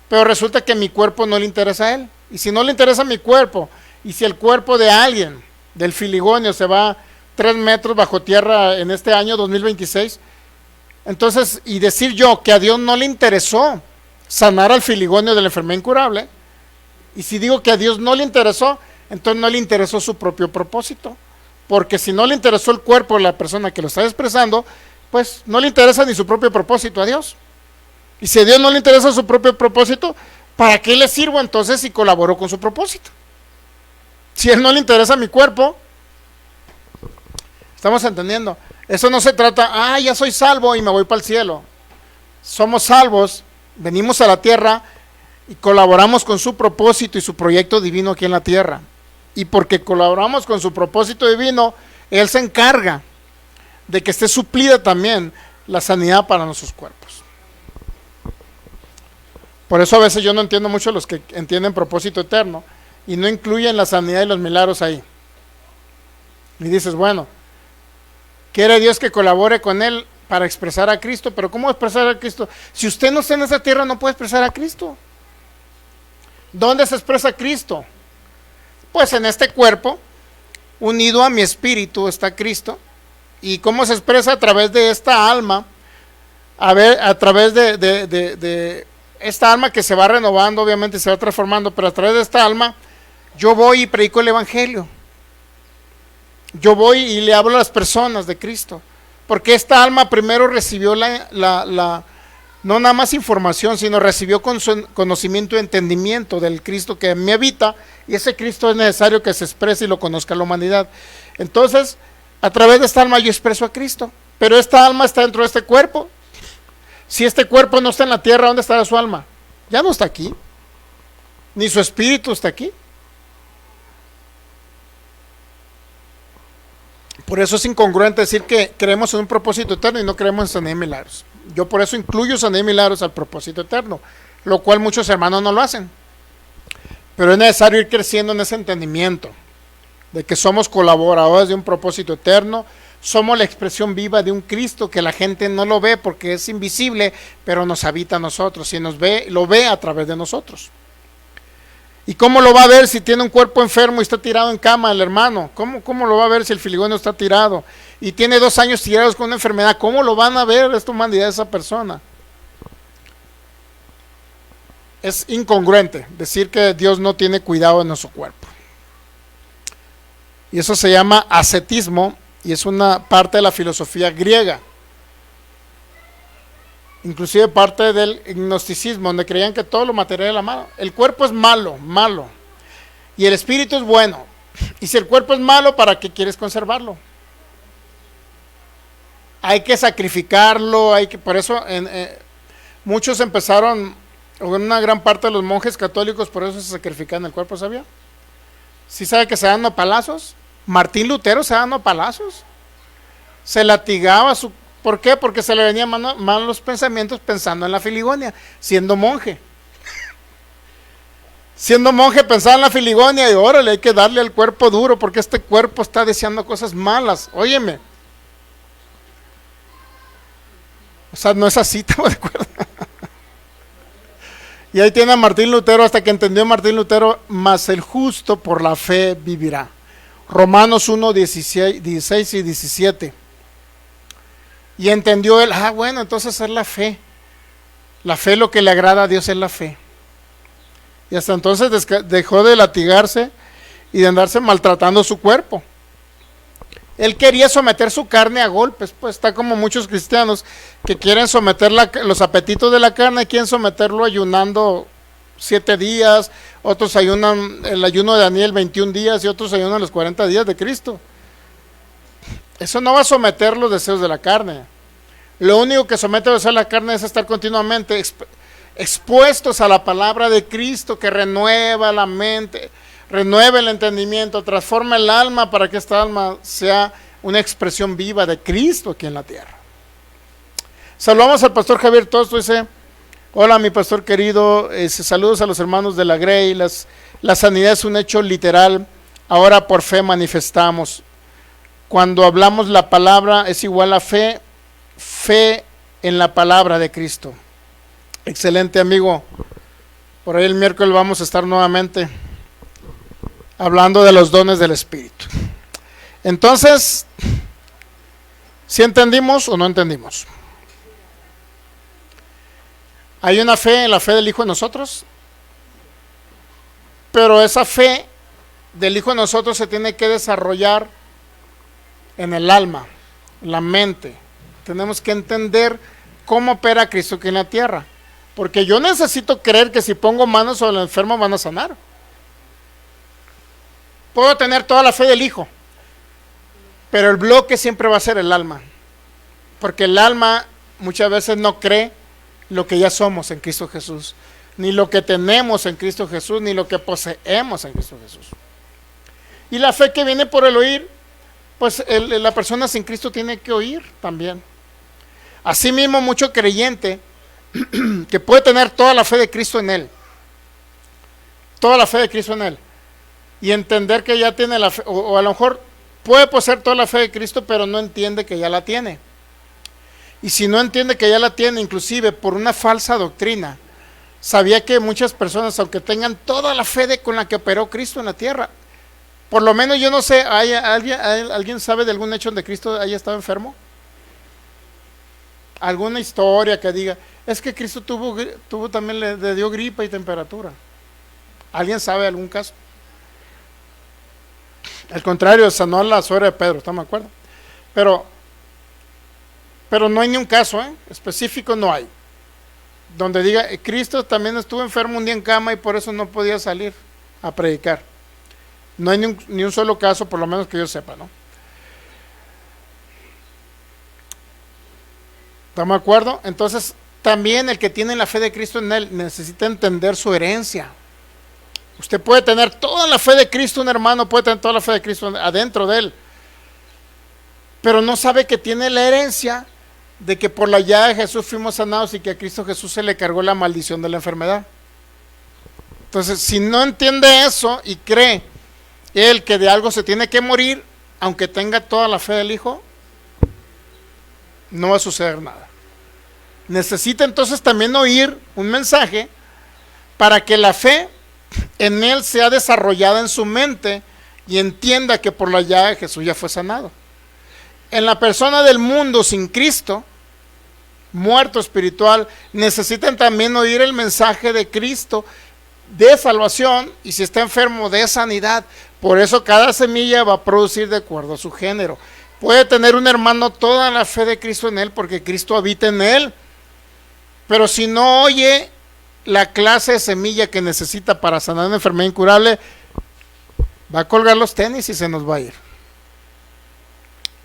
pero resulta que mi cuerpo no le interesa a Él. Y si no le interesa mi cuerpo, y si el cuerpo de alguien, del filigonio, se va 3 metros bajo tierra en este año 2026, entonces, y decir yo que a Dios no le interesó sanar al filigonio de la enfermedad incurable, y si digo que a Dios no le interesó, entonces no le interesó su propio propósito, porque si no le interesó el cuerpo de la persona que lo está expresando, pues no le interesa ni su propio propósito a Dios. Y si a Dios no le interesa su propio propósito, ¿para qué le sirvo entonces si colaboro con su propósito? Si a Él no le interesa mi cuerpo, ¿estamos entendiendo? Eso no se trata, ya soy salvo y me voy para el cielo. Somos salvos, venimos a la tierra y colaboramos con su propósito y su proyecto divino aquí en la tierra. Y porque colaboramos con su propósito divino, Él se encarga de que esté suplida también la sanidad para nuestros cuerpos. Por eso a veces yo no entiendo mucho a los que entienden propósito eterno y no incluyen la sanidad y los milagros ahí. Y dices, bueno, quiere Dios que colabore con Él para expresar a Cristo, pero ¿cómo expresar a Cristo? Si usted no está en esa tierra, no puede expresar a Cristo. ¿Dónde se expresa Cristo? Pues en este cuerpo, unido a mi espíritu está Cristo. ¿Y cómo se expresa? A través de esta alma, a través de esta alma que se va renovando, obviamente se va transformando, pero a través de esta alma, yo voy y predico el evangelio. Yo voy y le hablo a las personas de Cristo, porque esta alma primero recibió no nada más información, sino recibió conocimiento y entendimiento del Cristo que me habita, y ese Cristo es necesario que se exprese y lo conozca la humanidad. Entonces, a través de esta alma yo expreso a Cristo, pero esta alma está dentro de este cuerpo. Si este cuerpo no está en la tierra, ¿dónde estará su alma? Ya no está aquí, ni su espíritu está aquí. Por eso es incongruente decir que creemos en un propósito eterno y no creemos en sanidad y milagros. Yo por eso incluyo sanidad y milagros al propósito eterno, lo cual muchos hermanos no lo hacen. Pero es necesario ir creciendo en ese entendimiento de que somos colaboradores de un propósito eterno, somos la expresión viva de un Cristo que la gente no lo ve porque es invisible, pero nos habita a nosotros y nos ve, lo ve a través de nosotros. ¿Y cómo lo va a ver si tiene un cuerpo enfermo y está tirado en cama el hermano? ¿Cómo lo va a ver si el filigonio está tirado y tiene 2 años tirados con una enfermedad? ¿Cómo lo van a ver esta humanidad de esa persona? Es incongruente decir que Dios no tiene cuidado de nuestro cuerpo. Y eso se llama ascetismo y es una parte de la filosofía griega. Inclusive parte del gnosticismo, donde creían que todo lo material era malo. El cuerpo es malo, y el espíritu es bueno. Y si el cuerpo es malo, ¿para qué quieres conservarlo? Hay que sacrificarlo, por eso muchos empezaron, una gran parte de los monjes católicos por eso se sacrificaban el cuerpo, ¿sabía? ¿Sí sabe que se dan nopalazos? Martín Lutero se dan nopalazos. Se latigaba ¿por qué? Porque se le venían mal los pensamientos pensando en la filigonia, siendo monje. Siendo monje pensaba en la filigonia y órale, hay que darle al cuerpo duro porque este cuerpo está deseando cosas malas. Óyeme. O sea, no es así, ¿te acuerdas? Y ahí tiene a Martín Lutero, hasta que entendió Martín Lutero, mas el justo por la fe vivirá. Romanos 1, 16 y 17. Y entendió él, bueno, entonces es la fe. La fe, lo que le agrada a Dios es la fe. Y hasta entonces dejó de latigarse y de andarse maltratando su cuerpo. Él quería someter su carne a golpes, pues está como muchos cristianos que quieren someter los apetitos de la carne, quieren someterlo ayunando 7 días, otros ayunan el ayuno de Daniel 21 días y otros ayunan los 40 días de Cristo. Eso no va a someter los deseos de la carne. Lo único que somete los deseos de la carne es estar continuamente expuestos a la palabra de Cristo que renueva la mente, renueva el entendimiento, transforma el alma para que esta alma sea una expresión viva de Cristo aquí en la tierra. Saludamos al pastor Javier Tosto, dice: hola mi pastor querido, saludos a los hermanos de la Grey. La sanidad es un hecho literal ahora por fe manifestamos. Cuando hablamos la palabra es igual a fe, fe en la palabra de Cristo. Excelente, amigo. Por ahí el miércoles vamos a estar nuevamente hablando de los dones del Espíritu. Entonces, ¿sí entendimos o no entendimos? Hay una fe en la fe del Hijo en nosotros, pero esa fe del Hijo en nosotros se tiene que desarrollar en el alma, en la mente. Tenemos que entender cómo opera Cristo aquí en la tierra, porque yo necesito creer que si pongo manos sobre el enfermo van a sanar. Puedo tener toda la fe del Hijo, pero el bloque siempre va a ser el alma, porque el alma muchas veces no cree lo que ya somos en Cristo Jesús, ni lo que tenemos en Cristo Jesús, ni lo que poseemos en Cristo Jesús. Y la fe que viene por el oír, pues la persona sin Cristo tiene que oír también. Asimismo, mucho creyente que puede tener toda la fe de Cristo en él, toda la fe de Cristo en él, y entender que ya tiene la fe, o a lo mejor puede poseer toda la fe de Cristo, pero no entiende que ya la tiene. Y si no entiende que ya la tiene, inclusive por una falsa doctrina, sabía que muchas personas, aunque tengan toda la fe con la que operó Cristo en la tierra, por lo menos yo no sé, ¿alguien sabe de algún hecho donde Cristo haya estado enfermo? Alguna historia que diga, es que Cristo tuvo también, le dio gripa y temperatura. ¿Alguien sabe de algún caso? Al contrario, sanó a la suegra de Pedro, ¿estamos de acuerdo? Pero no hay ni un caso específico, no hay, donde diga, Cristo también estuvo enfermo un día en cama y por eso no podía salir a predicar. No hay ni un solo caso, por lo menos que yo sepa, ¿no? ¿Estamos de acuerdo? Entonces, también el que tiene la fe de Cristo en él necesita entender su herencia. Usted puede tener toda la fe de Cristo, un hermano puede tener toda la fe de Cristo adentro de él, pero no sabe que tiene la herencia de que por la llaga de Jesús fuimos sanados y que a Cristo Jesús se le cargó la maldición de la enfermedad. Entonces, si no entiende eso y cree él que de algo se tiene que morir, aunque tenga toda la fe del Hijo, no va a suceder nada. Necesita entonces también oír un mensaje para que la fe en él sea desarrollada en su mente y entienda que por la llaga de Jesús ya fue sanado. En la persona del mundo sin Cristo, muerto espiritual, necesitan también oír el mensaje de Cristo de salvación, y si está enfermo, de sanidad. Por eso cada semilla va a producir de acuerdo a su género. Puede tener un hermano toda la fe de Cristo en él porque Cristo habita en él, pero si no oye la clase de semilla que necesita para sanar una enfermedad incurable, va a colgar los tenis y se nos va a ir.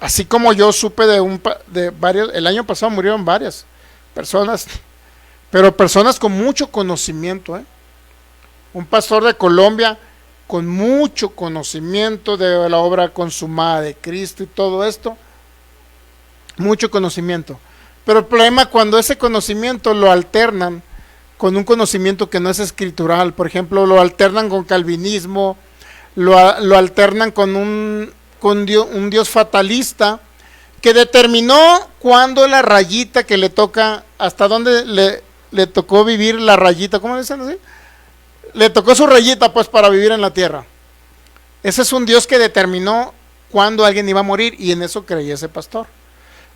Así como yo supe de varios, el año pasado murieron varias personas, pero personas con mucho conocimiento, Un pastor de Colombia con mucho conocimiento de la obra consumada de Cristo y todo esto, mucho conocimiento. Pero el problema cuando ese conocimiento lo alternan con un conocimiento que no es escritural, por ejemplo, lo alternan con calvinismo, lo alternan con un Dios fatalista que determinó cuándo la rayita que le toca, hasta dónde le tocó vivir la rayita, ¿cómo dicen así? Le tocó su rayita pues para vivir en la tierra. Ese es un Dios que determinó cuándo alguien iba a morir, y en eso creía ese pastor.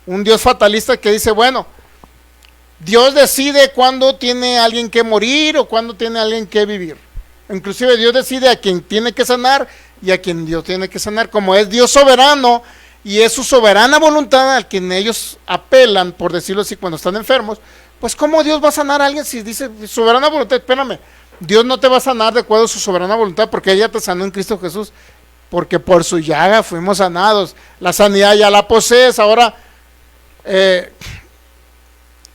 Un Dios fatalista que dice, bueno, Dios decide cuándo tiene alguien que morir o cuándo tiene alguien que vivir. Inclusive Dios decide a quien tiene que sanar y a quien Dios tiene que sanar, como es Dios soberano y es su soberana voluntad al quien ellos apelan, por decirlo así, cuando están enfermos. Pues ¿cómo Dios va a sanar a alguien si dice soberana voluntad? Espérame, Dios no te va a sanar de acuerdo a su soberana voluntad, porque ella te sanó en Cristo Jesús, porque por su llaga fuimos sanados. La sanidad ya la posees, ahora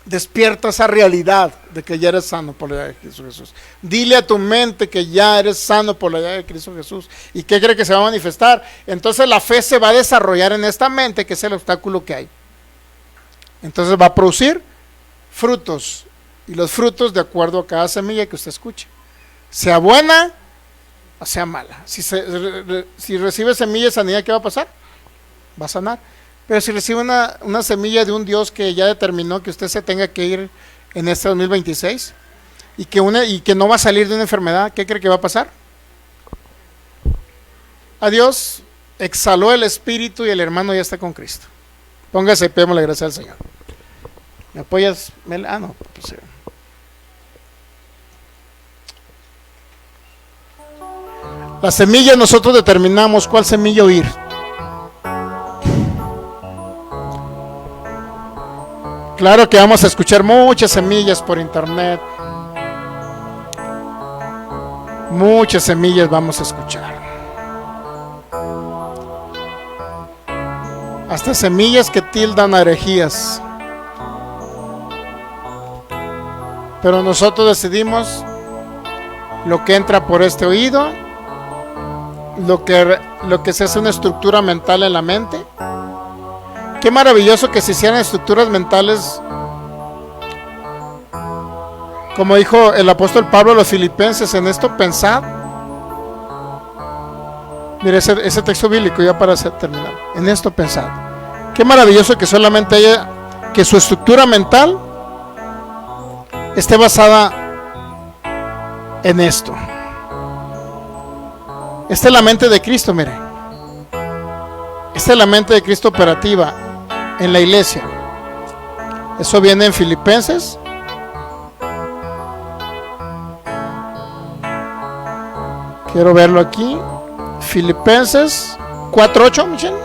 despierta esa realidad de que ya eres sano por la llaga de Cristo Jesús. Dile a tu mente que ya eres sano por la llaga de Cristo Jesús. ¿Y qué cree que se va a manifestar? Entonces la fe se va a desarrollar en esta mente, que es el obstáculo que hay. Entonces va a producir frutos, y los frutos de acuerdo a cada semilla que usted escuche, sea buena sea mala. Si recibe semilla de sanidad, ¿qué va a pasar? Va a sanar. Pero si recibe una semilla de un Dios que ya determinó que usted se tenga que ir en este 2026 y que no va a salir de una enfermedad, ¿qué cree que va a pasar? Adiós, exhaló el espíritu y el hermano ya está con Cristo. Póngase y pedimos la gracia al Señor. ¿Me apoyas, Mel? No, pues sí. La semilla, nosotros determinamos cuál semilla oír. Claro que vamos a escuchar muchas semillas por internet. Muchas semillas vamos a escuchar. Hasta semillas que tildan a herejías. Pero nosotros decidimos lo que entra por este oído, lo que se hace una estructura mental en la mente. Qué maravilloso que se hicieran estructuras mentales, como dijo el apóstol Pablo a los filipenses, en esto pensad. Mire ese texto bíblico ya para terminar. En esto pensad. Qué maravilloso que solamente que su estructura mental esté basada en esto. Esta es la mente de Cristo, mire. Esta es la mente de Cristo operativa en la iglesia. Eso viene en Filipenses. Quiero verlo aquí. Filipenses 4:8, Michelle.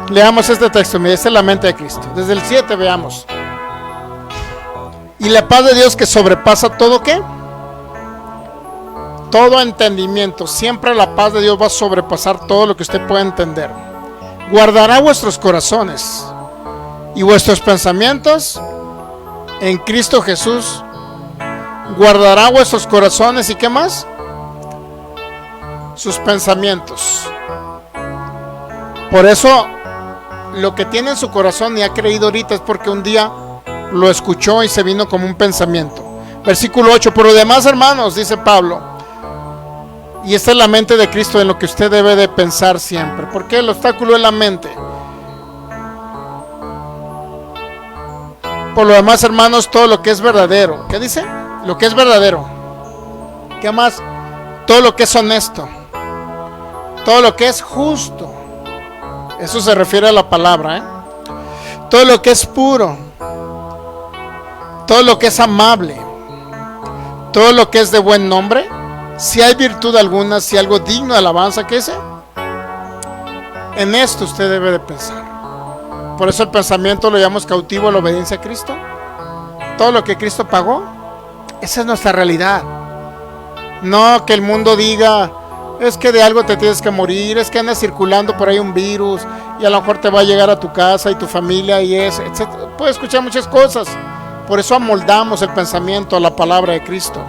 Leamos este texto, mire, esta es la mente de Cristo. Desde el 7 veamos. Y la paz de Dios que sobrepasa todo, ¿qué? Todo entendimiento. Siempre la paz de Dios va a sobrepasar todo lo que usted pueda entender. Guardará vuestros corazones y vuestros pensamientos en Cristo Jesús. Guardará vuestros corazones y ¿qué más? Sus pensamientos. Por eso lo que tiene en su corazón y ha creído ahorita es porque un día lo escuchó y se vino como un pensamiento. Versículo 8. Por lo demás, hermanos, dice Pablo, y esta es la mente de Cristo en lo que usted debe de pensar siempre. Porque el obstáculo es la mente. Por lo demás, hermanos, todo lo que es verdadero. ¿Qué dice? Lo que es verdadero. ¿Qué más? Todo lo que es honesto. Todo lo que es justo. Eso se refiere a la palabra, ¿eh? Todo lo que es puro. Todo lo que es amable. Todo lo que es de buen nombre. Si hay virtud alguna, si algo digno de alabanza, ¿qué es? En esto usted debe de pensar. Por eso el pensamiento lo llamamos cautivo a la obediencia a Cristo. Todo lo que Cristo pagó, esa es nuestra realidad. No que el mundo diga, es que de algo te tienes que morir, es que anda circulando por ahí un virus y a lo mejor te va a llegar a tu casa y tu familia y eso, etc. Puedes escuchar muchas cosas. Por eso amoldamos el pensamiento a la palabra de Cristo.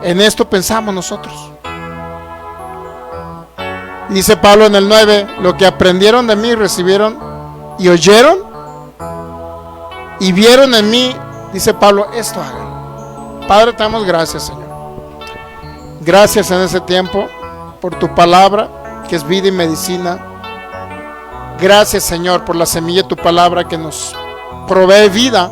En esto pensamos nosotros. Dice Pablo en el 9, lo que aprendieron de mí, recibieron y oyeron y vieron en mí, dice Pablo, esto hagan. Padre, te damos gracias, Señor. Gracias en ese tiempo por tu palabra, que es vida y medicina. Gracias, Señor, por la semilla de tu palabra que nos provee vida.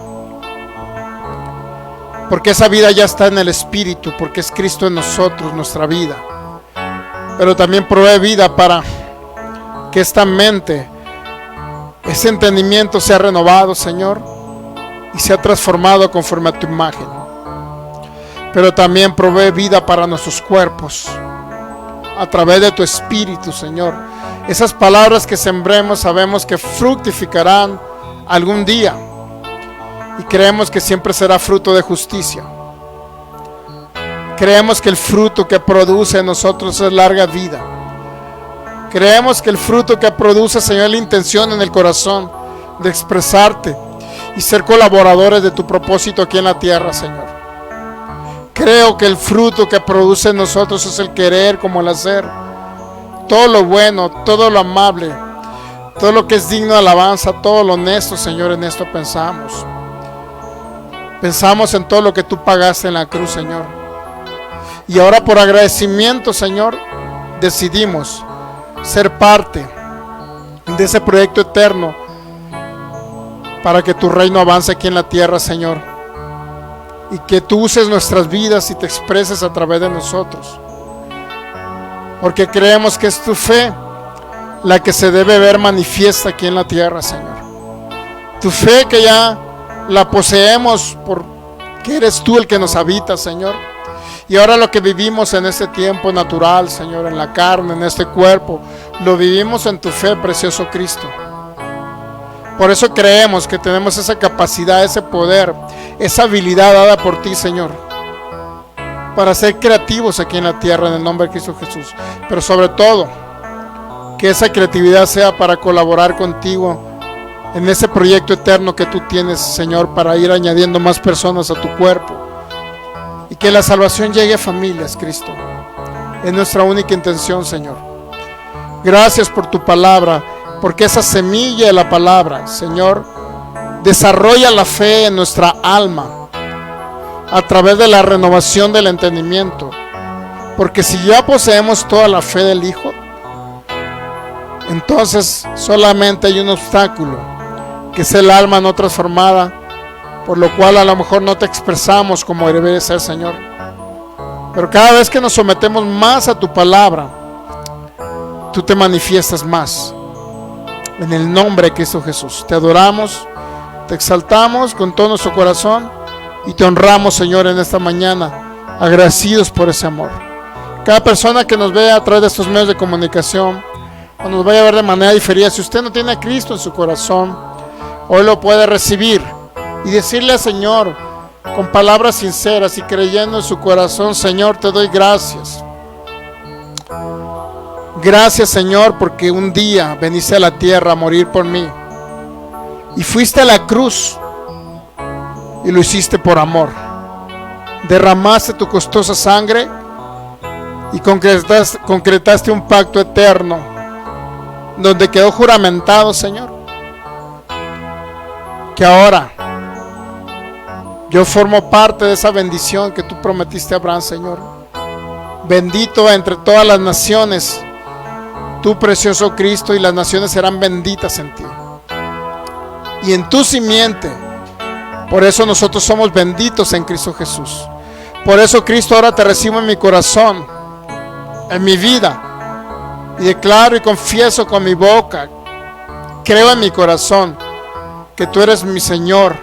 Porque esa vida ya está en el Espíritu, porque es Cristo en nosotros, nuestra vida. Pero también provee vida para que esta mente, ese entendimiento sea renovado, Señor, y sea transformado conforme a tu imagen. Pero también provee vida para nuestros cuerpos, a través de tu Espíritu, Señor. Esas palabras que sembremos sabemos que fructificarán algún día. Y creemos que siempre será fruto de justicia. Creemos que el fruto que produce en nosotros es larga vida. Creemos que el fruto que produce, Señor, es la intención en el corazón de expresarte y ser colaboradores de tu propósito aquí en la tierra, Señor. Creo que el fruto que produce en nosotros es el querer como el hacer. Todo lo bueno, todo lo amable, todo lo que es digno de alabanza, todo lo honesto, Señor, en esto pensamos. Pensamos en todo lo que tú pagaste en la cruz, Señor. Y ahora por agradecimiento, Señor, decidimos ser parte de ese proyecto eterno para que tu reino avance aquí en la tierra, Señor, y que tú uses nuestras vidas y te expreses a través de nosotros, porque creemos que es tu fe la que se debe ver manifiesta aquí en la tierra, Señor. Tu fe que ya la poseemos porque eres tú el que nos habita, Señor. Y ahora lo que vivimos en este tiempo natural, Señor, en la carne, en este cuerpo, lo vivimos en tu fe, precioso Cristo. Por eso creemos que tenemos esa capacidad, ese poder, esa habilidad dada por ti, Señor, para ser creativos aquí en la tierra en el nombre de Cristo Jesús. Pero sobre todo, que esa creatividad sea para colaborar contigo en ese proyecto eterno que tú tienes, Señor, para ir añadiendo más personas a tu cuerpo. Y que la salvación llegue a familias, Cristo. Es nuestra única intención, Señor. Gracias por tu palabra, porque esa semilla de la palabra, Señor, desarrolla la fe en nuestra alma a través de la renovación del entendimiento. Porque si ya poseemos toda la fe del Hijo, entonces solamente hay un obstáculo, que es el alma no transformada, por lo cual a lo mejor no te expresamos como debe ser, Señor. Pero cada vez que nos sometemos más a tu palabra, tú te manifiestas más. En el nombre de Cristo Jesús, te adoramos, te exaltamos con todo nuestro corazón y te honramos, Señor, en esta mañana, agradecidos por ese amor. Cada persona que nos vea a través de estos medios de comunicación, o nos vaya a ver de manera diferida, si usted no tiene a Cristo en su corazón, hoy lo puede recibir y decirle al Señor con palabras sinceras y creyendo en su corazón: Señor, te doy gracias. Gracias, Señor, porque un día veniste a la tierra a morir por mí y fuiste a la cruz y lo hiciste por amor. Derramaste tu costosa sangre y concretaste un pacto eterno donde quedó juramentado, Señor, que ahora yo formo parte de esa bendición que tú prometiste a Abraham, Señor. Bendito entre todas las naciones, tu precioso Cristo, y las naciones serán benditas en ti y en tu simiente. Por eso nosotros somos benditos en Cristo Jesús. Por eso, Cristo, ahora te recibo en mi corazón, en mi vida, y declaro y confieso con mi boca, creo en mi corazón, que tú eres mi Señor,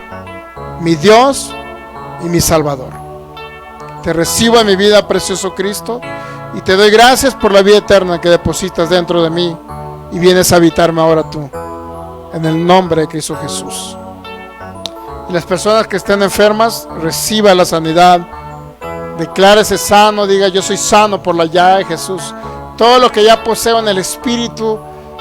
mi Dios y mi Salvador. Te recibo en mi vida, precioso Cristo, y te doy gracias por la vida eterna que depositas dentro de mí y vienes a habitarme ahora tú, en el nombre de Cristo Jesús. Y las personas que estén enfermas, reciba la sanidad, declárese sano, diga: yo soy sano por la llaga de Jesús. Todo lo que ya poseo en el Espíritu,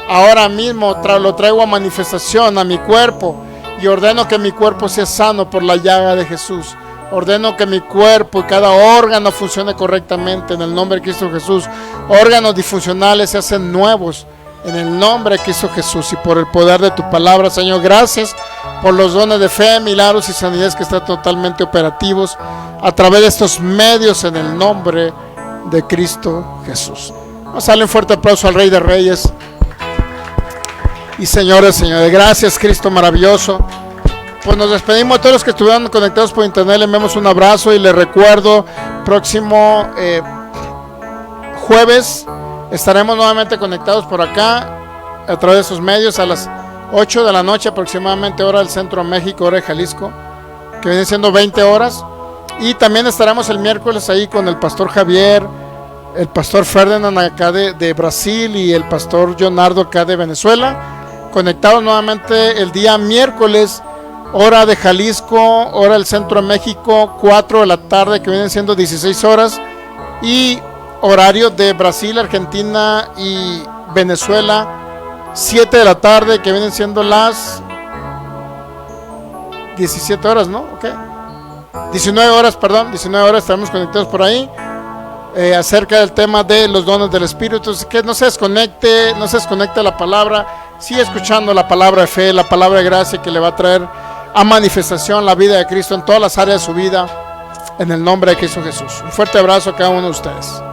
ahora mismo lo traigo a manifestación a mi cuerpo, y ordeno que mi cuerpo sea sano por la llaga de Jesús. Ordeno que mi cuerpo y cada órgano funcione correctamente en el nombre de Cristo Jesús. Órganos disfuncionales se hacen nuevos en el nombre de Cristo Jesús y por el poder de tu palabra, Señor. Gracias por los dones de fe, milagros y sanidades que están totalmente operativos a través de estos medios en el nombre de Cristo Jesús. Vamos a darle un fuerte aplauso al Rey de Reyes y Señores. Gracias, Cristo maravilloso. Pues nos despedimos de todos los que estuvieron conectados por internet. Les enviamos un abrazo y les recuerdo, próximo jueves estaremos nuevamente conectados por acá a través de esos medios a las 8 de la noche aproximadamente, hora del Centro de México, hora de Jalisco, que viene siendo 20 horas. Y también estaremos el miércoles ahí con el pastor Javier, el pastor Ferdinand acá de Brasil y el pastor Leonardo acá de Venezuela, conectados nuevamente el día miércoles, hora de Jalisco, hora del Centro de México, 4 de la tarde, que vienen siendo 16 horas, y horario de Brasil, Argentina y Venezuela, 7 de la tarde, que vienen siendo las 17 horas, ¿no? Ok. 19 horas, estaremos conectados por ahí, acerca del tema de los dones del Espíritu. Así que no se desconecte la palabra, sigue escuchando la palabra de fe, la palabra de gracia que le va a traer a manifestación la vida de Cristo en todas las áreas de su vida, en el nombre de Cristo Jesús. Un fuerte abrazo a cada uno de ustedes.